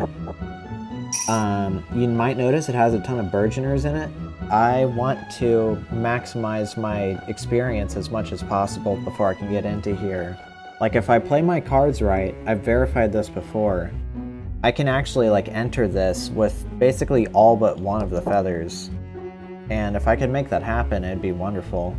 you might notice it has a ton of burgeoners in it. I want to maximize my experience as much as possible before I can get into here. Like, if I play my cards right, I've verified this before, I can actually like enter this with basically all but one of the feathers. And if I could make that happen, it'd be wonderful.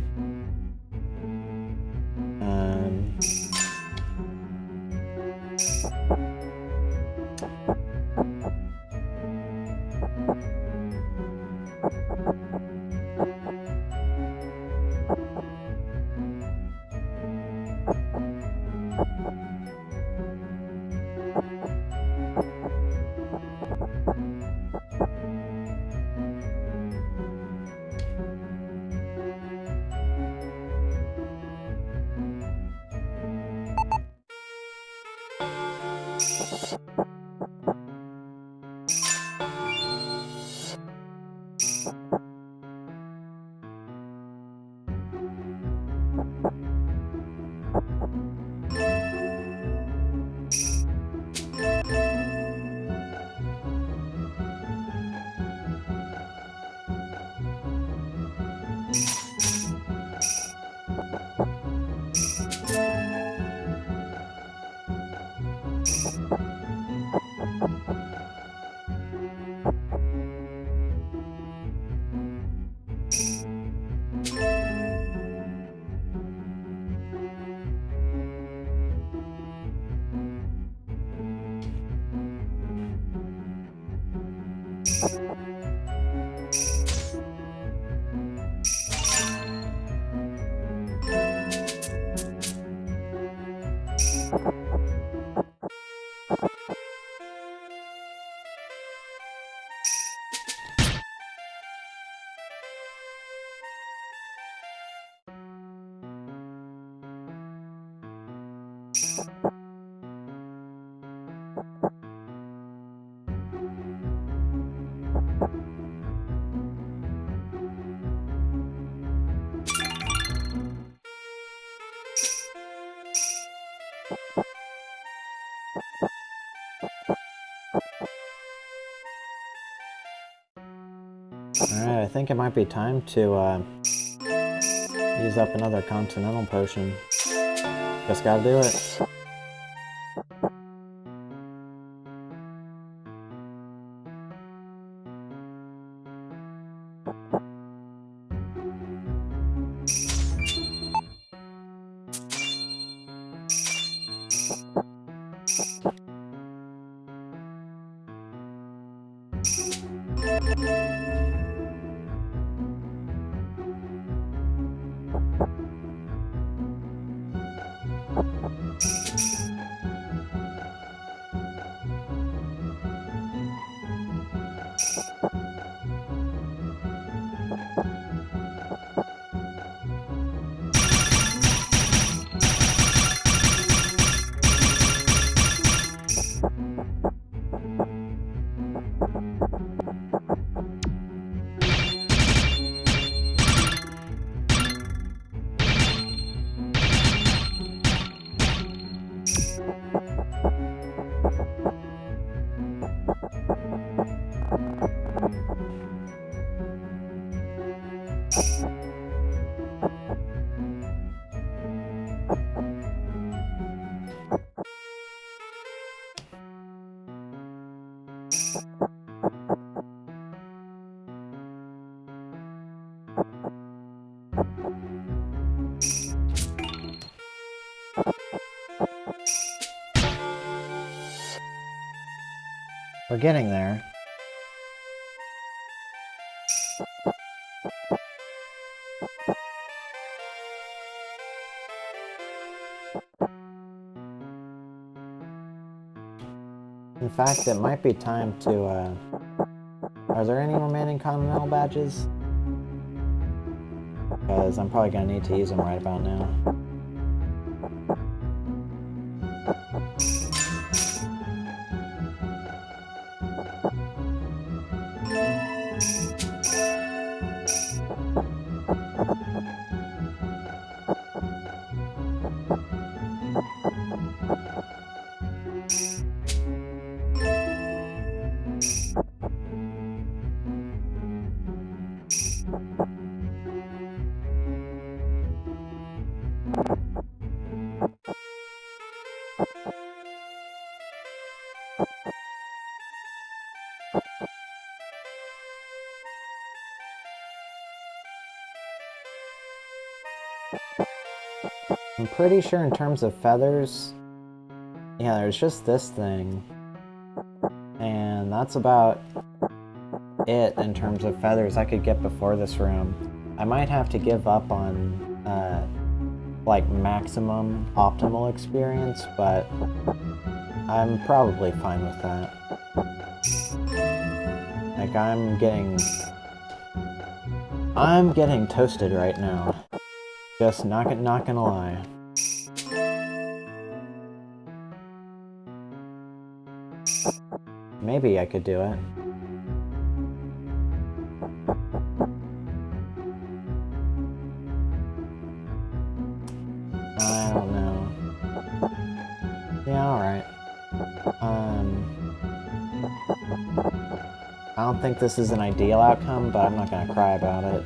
Alright, I think it might be time to use up another Continental potion. Just gotta do it. We're getting there. In fact, it might be time to, Are there any remaining Continental Badges? Because I'm probably gonna need to use them right about now. I'm pretty sure in terms of feathers, yeah, there's just this thing. And that's about it in terms of feathers I could get before this room. I might have to give up on, like, maximum optimal experience, but I'm probably fine with that. Like, I'm getting toasted right now. Just not gonna lie. Maybe I could do it. I don't know. Yeah, alright. I don't think this is an ideal outcome, but I'm not gonna cry about it.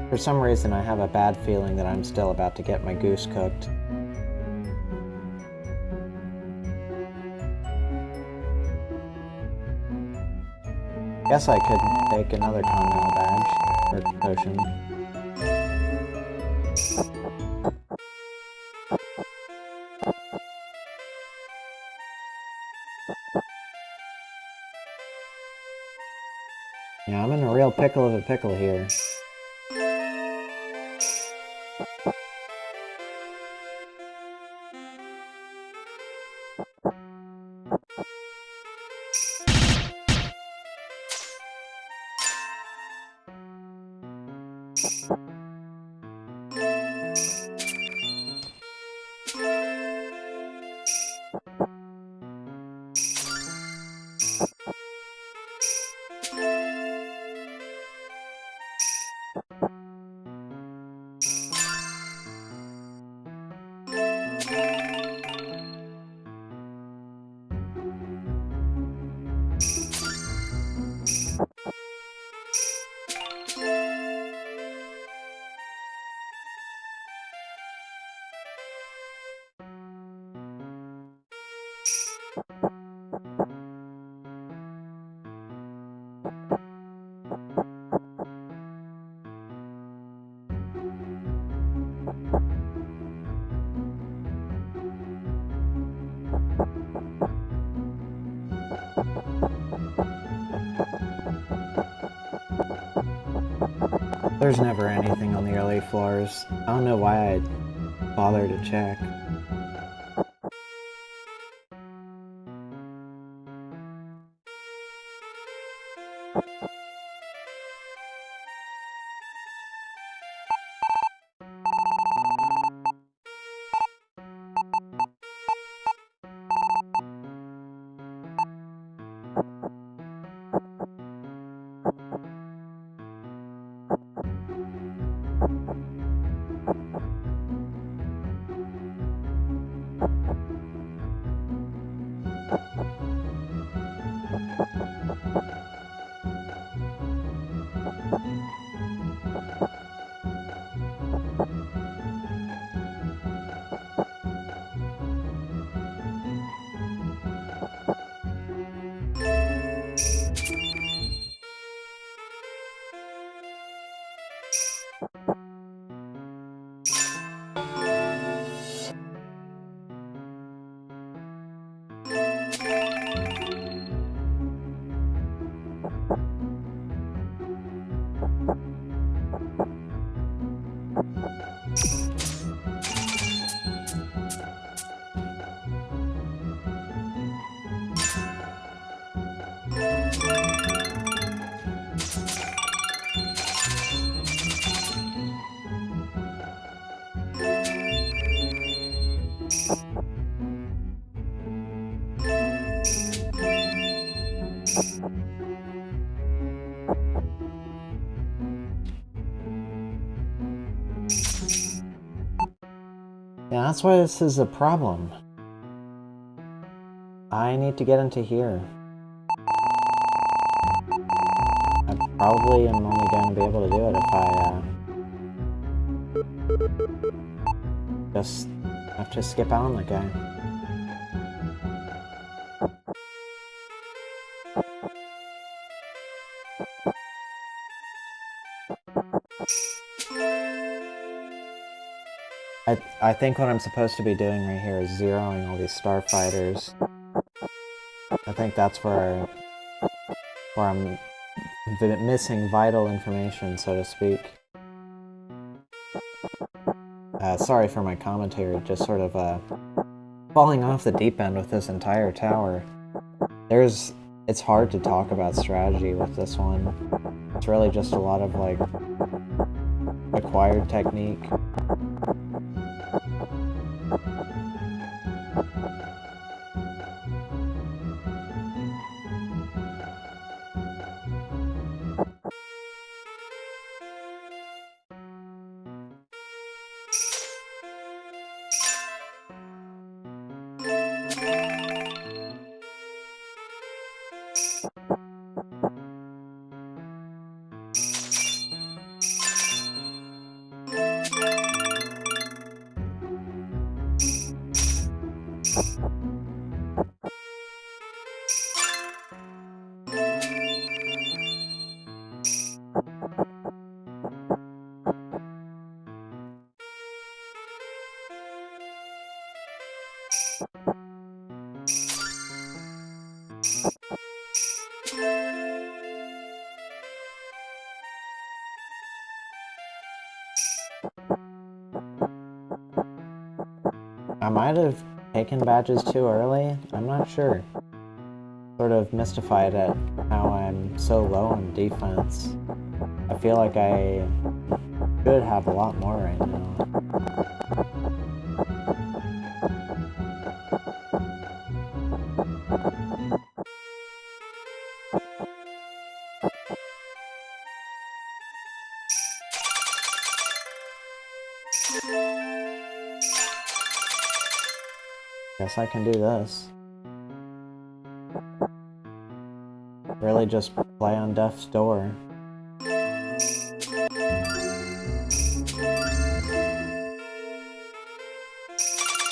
For some reason, I have a bad feeling that I'm still about to get my goose cooked. Guess I could take another Continental Badge, or potion. Yeah, I'm in a real pickle of a pickle here. There's never anything on the early floors. I don't know why I'd bother to check. Yeah, that's why this is a problem. I need to get into here. I probably am only going to be able to do it if I just have to skip out on the guy. I think what I'm supposed to be doing right here is zeroing all these starfighters. I think that's where I'm missing vital information, so to speak. Sorry for my commentary, just sort of falling off the deep end with this entire tower. It's hard to talk about strategy with this one. It's really just a lot of, like, acquired technique. I might have taken badges too early, I'm not sure. Sort of mystified at how I'm so low on defense. I feel like I should have a lot more right now. Guess I can do this. Really just play on death's door.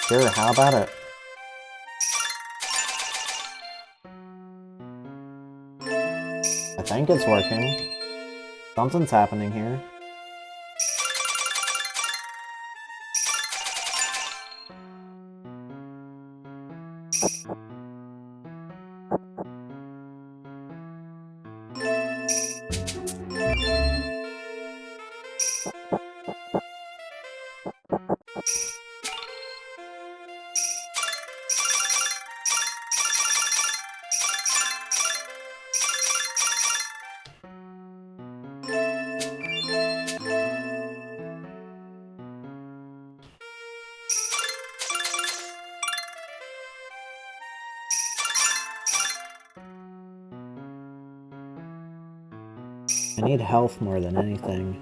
Sure, how about it? I think it's working. Something's happening here. I need health more than anything.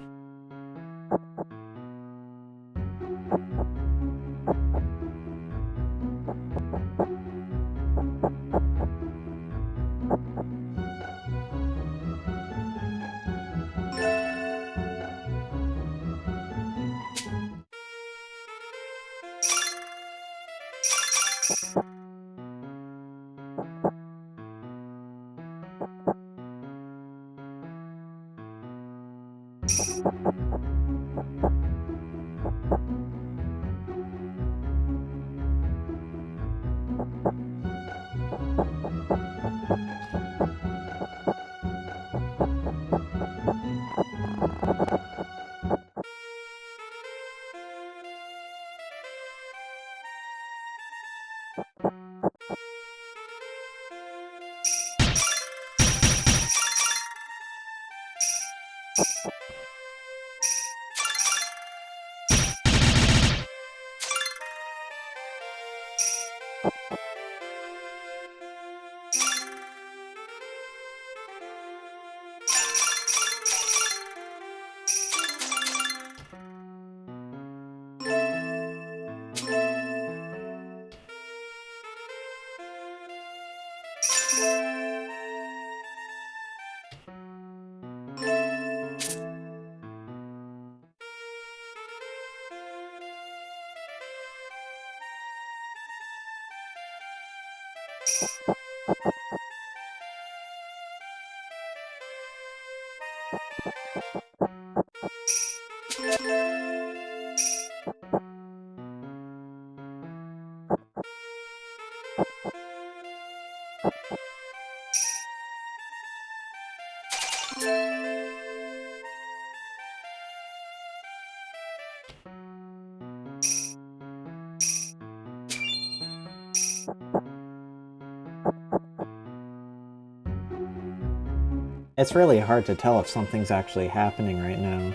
It's really hard to tell if something's actually happening right now.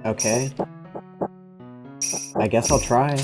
Okay. I guess I'll try.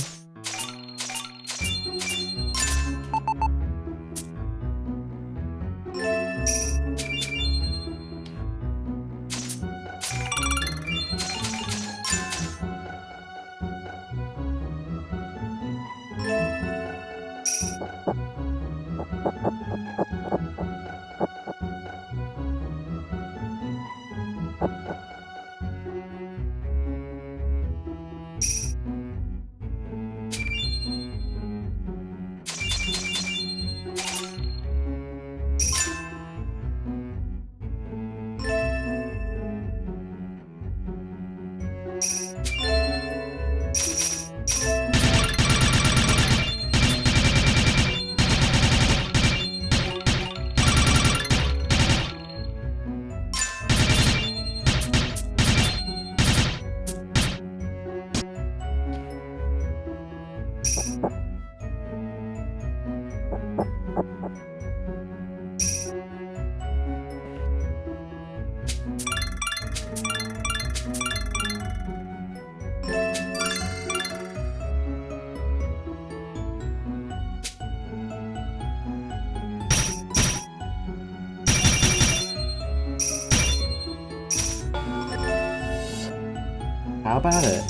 How about it?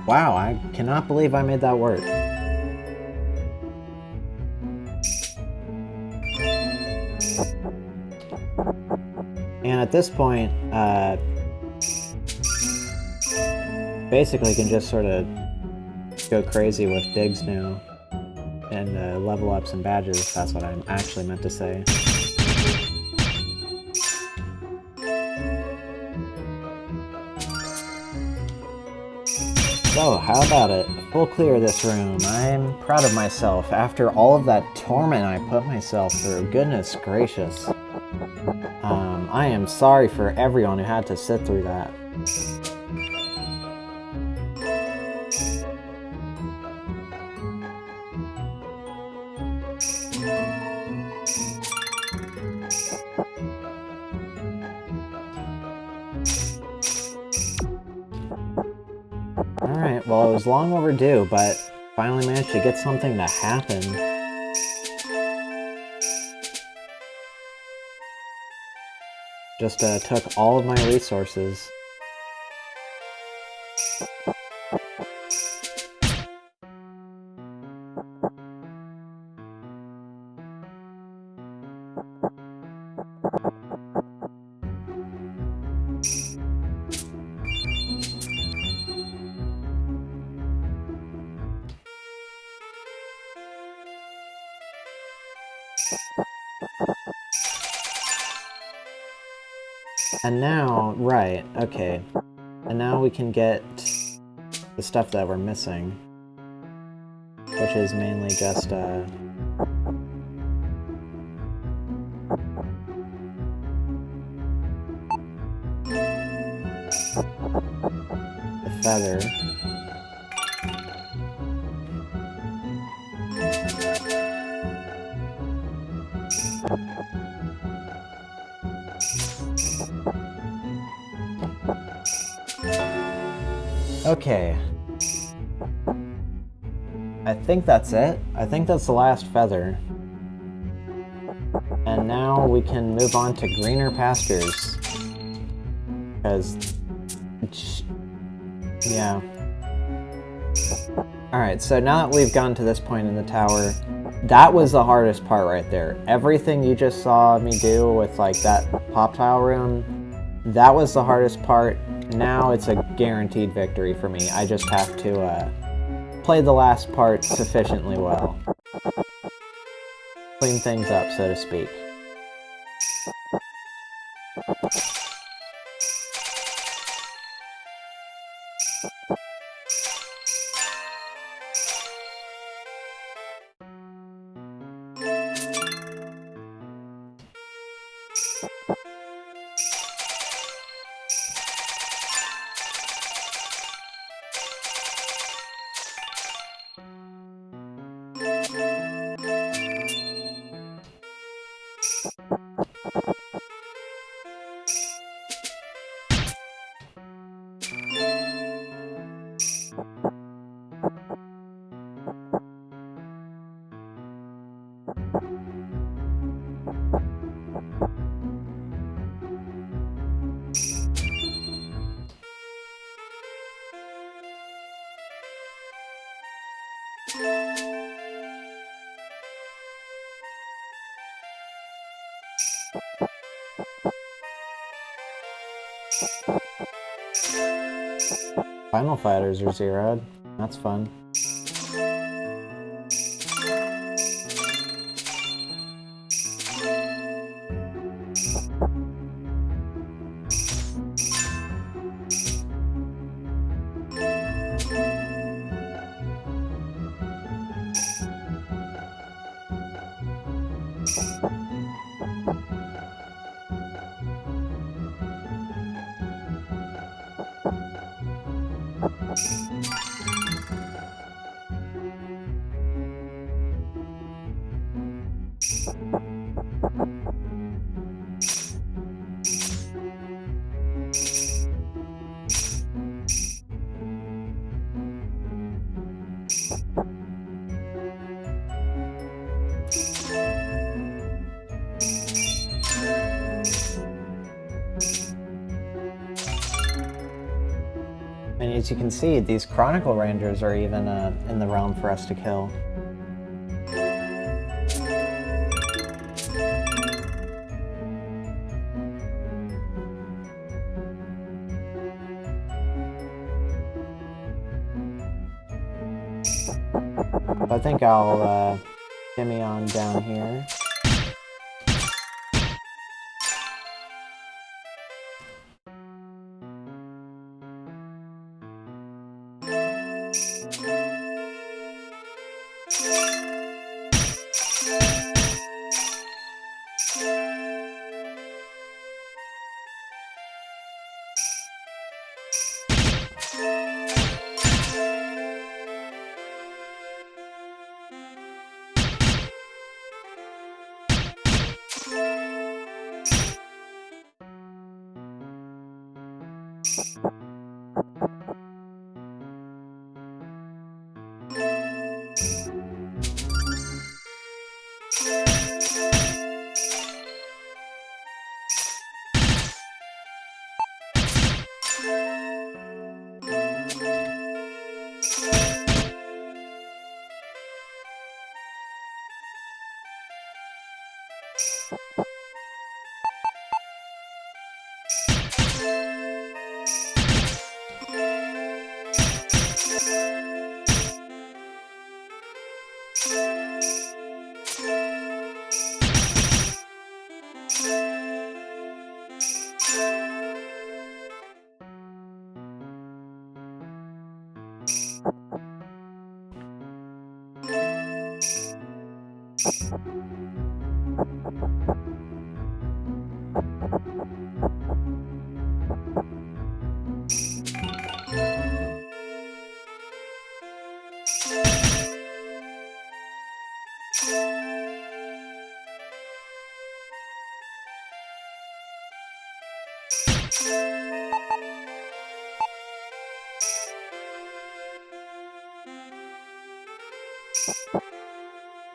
Wow, I cannot believe I made that work. And at this point, basically can just sort of go crazy with digs now. And level up some badges, that's what I actually meant to say. So, how about it? Full clear of this room. I'm proud of myself after all of that torment I put myself through. Goodness gracious. I am sorry for everyone who had to sit through that. Alright, well it was long overdue, but finally managed to get something to happen. Just took all of my resources. And now, right, okay. And now we can get the stuff that we're missing. Which is mainly just, the feather. Okay. I think that's it. I think that's the last feather. And now we can move on to greener pastures. Because... yeah. Alright, so now that we've gotten to this point in the tower, that was the hardest part right there. Everything you just saw me do with, like, that pop tile room, that was the hardest part. Now it's a guaranteed victory for me. I just have to, play the last part sufficiently well. Clean things up, so to speak. Final fighters are zeroed. That's fun. And as you can see, these Chronicle Rangers are even in the realm for us to kill. I think I'll shimmy on down here.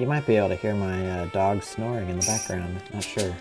You might be able to hear my dog snoring in the background, not sure.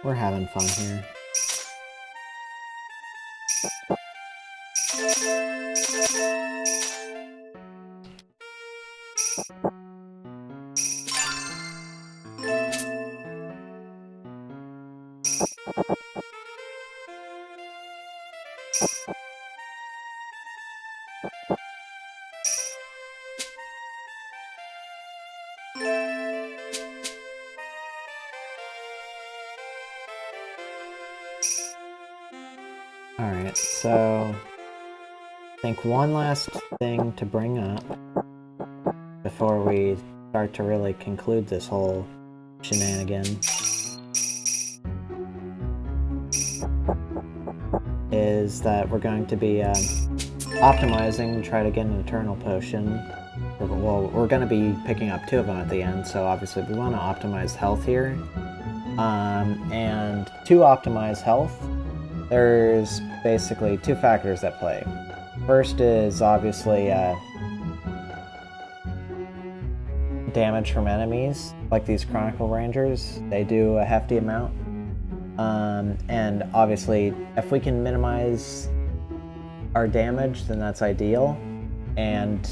We're having fun here. Alright, so I think one last thing to bring up before we start to really conclude this whole shenanigan is that we're going to be optimizing to try to get an Eternal Potion. Well, we're going to be picking up 2 of them at the end, so obviously we want to optimize health here. And to optimize health, there's basically 2 factors at play. First is obviously damage from enemies, like these Chronicle Rangers. They do a hefty amount. And obviously, if we can minimize our damage, then that's ideal. And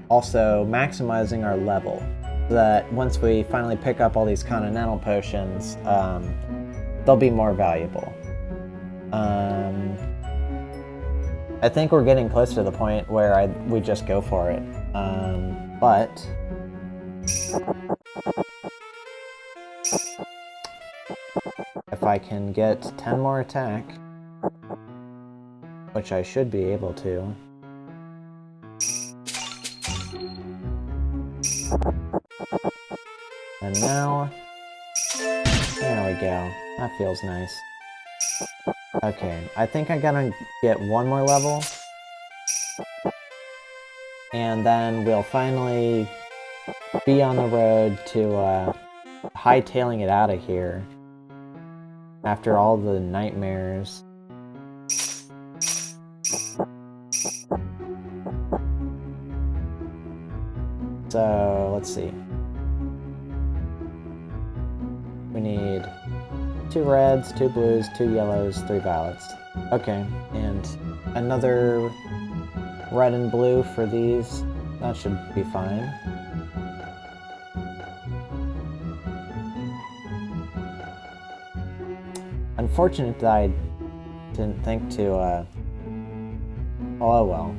also maximizing our level, so that once we finally pick up all these Continental Potions, they'll be more valuable. I think we're getting close to the point where we just go for it. But if I can get 10 more attack, which I should be able to, and now, there we go. That feels nice. Okay, I think I'm gonna get 1 more level, and then we'll finally be on the road to hightailing it out of here after all the nightmares. So, let's see. We need 2 reds, 2 blues, 2 yellows, 3 violets. Okay, and another red and blue for these. That should be fine. Unfortunate that I didn't think to, oh well.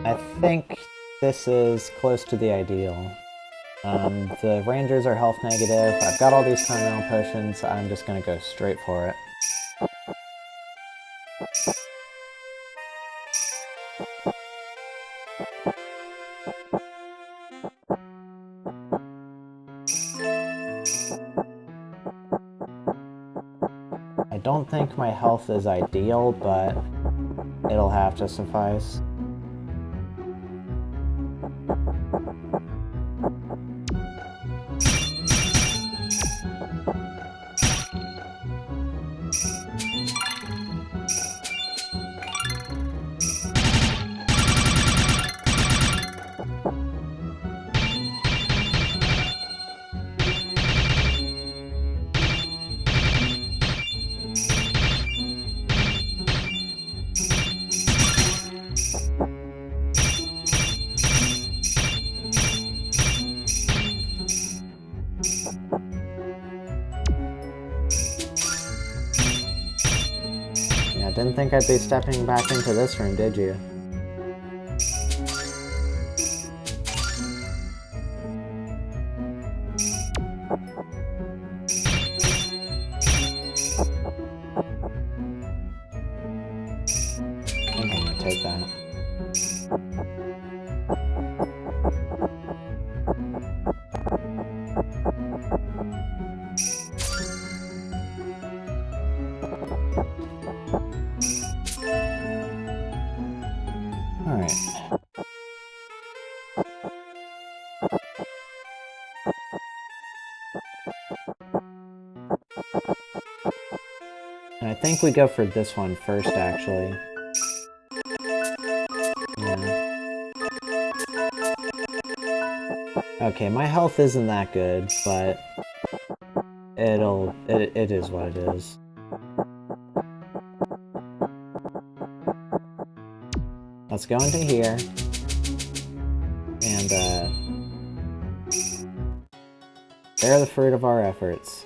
I think this is close to the ideal. The Rangers are health negative. I've got all these Continental potions. I'm just gonna go straight for it. I don't think my health is ideal, but it'll have to suffice. Didn't think I'd be stepping back into this room, did you? I think I'm gonna take that. Alright. And I think we go for this one first, actually. Yeah. Okay, my health isn't that good, but it is what it is. Let's go into here, and bear the fruit of our efforts.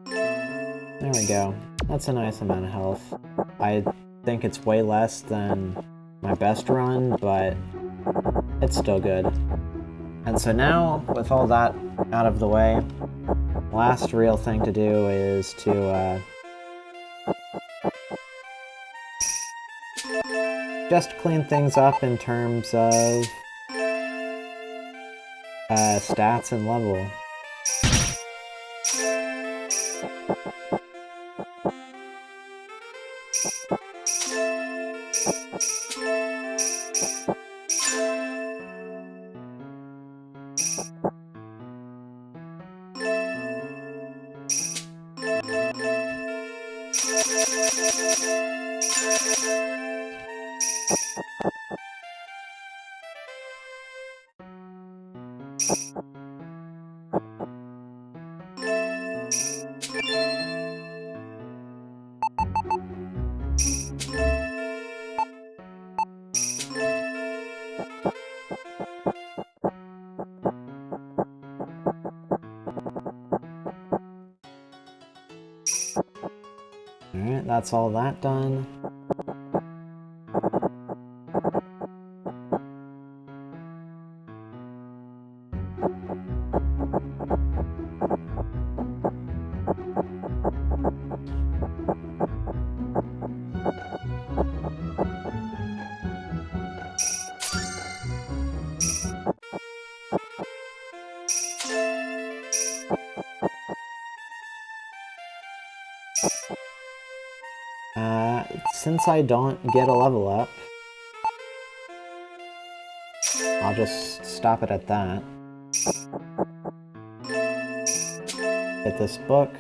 There we go. That's a nice amount of health. I think it's way less than my best run, but it's still good. And so now, with all that out of the way, last real thing to do is to just clean things up in terms of stats and level. Alright, that's all that done. Since I don't get a level up, I'll just stop it at that. Get this book.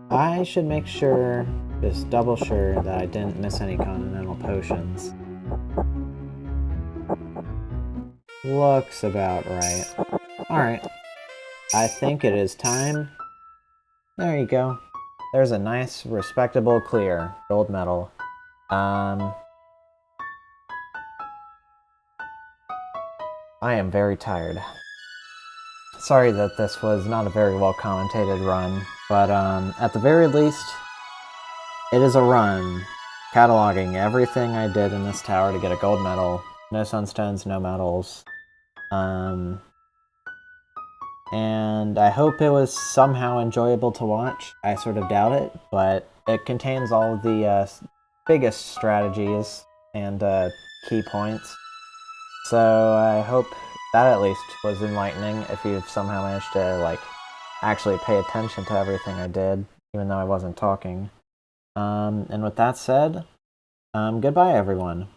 I should make sure, just double sure, that I didn't miss any Continental potions. Looks about right. Alright. I think it is time. There you go. There's a nice, respectable clear. Gold medal. I am very tired. Sorry that this was not a very well commentated run, but at the very least, it is a run, cataloging everything I did in this tower to get a gold medal. No sunstones, no medals. And I hope it was somehow enjoyable to watch. I sort of doubt it, but it contains all of the biggest strategies and key points. So I hope that at least was enlightening if you've somehow managed to, like, actually pay attention to everything I did, even though I wasn't talking. And with that said, goodbye, everyone.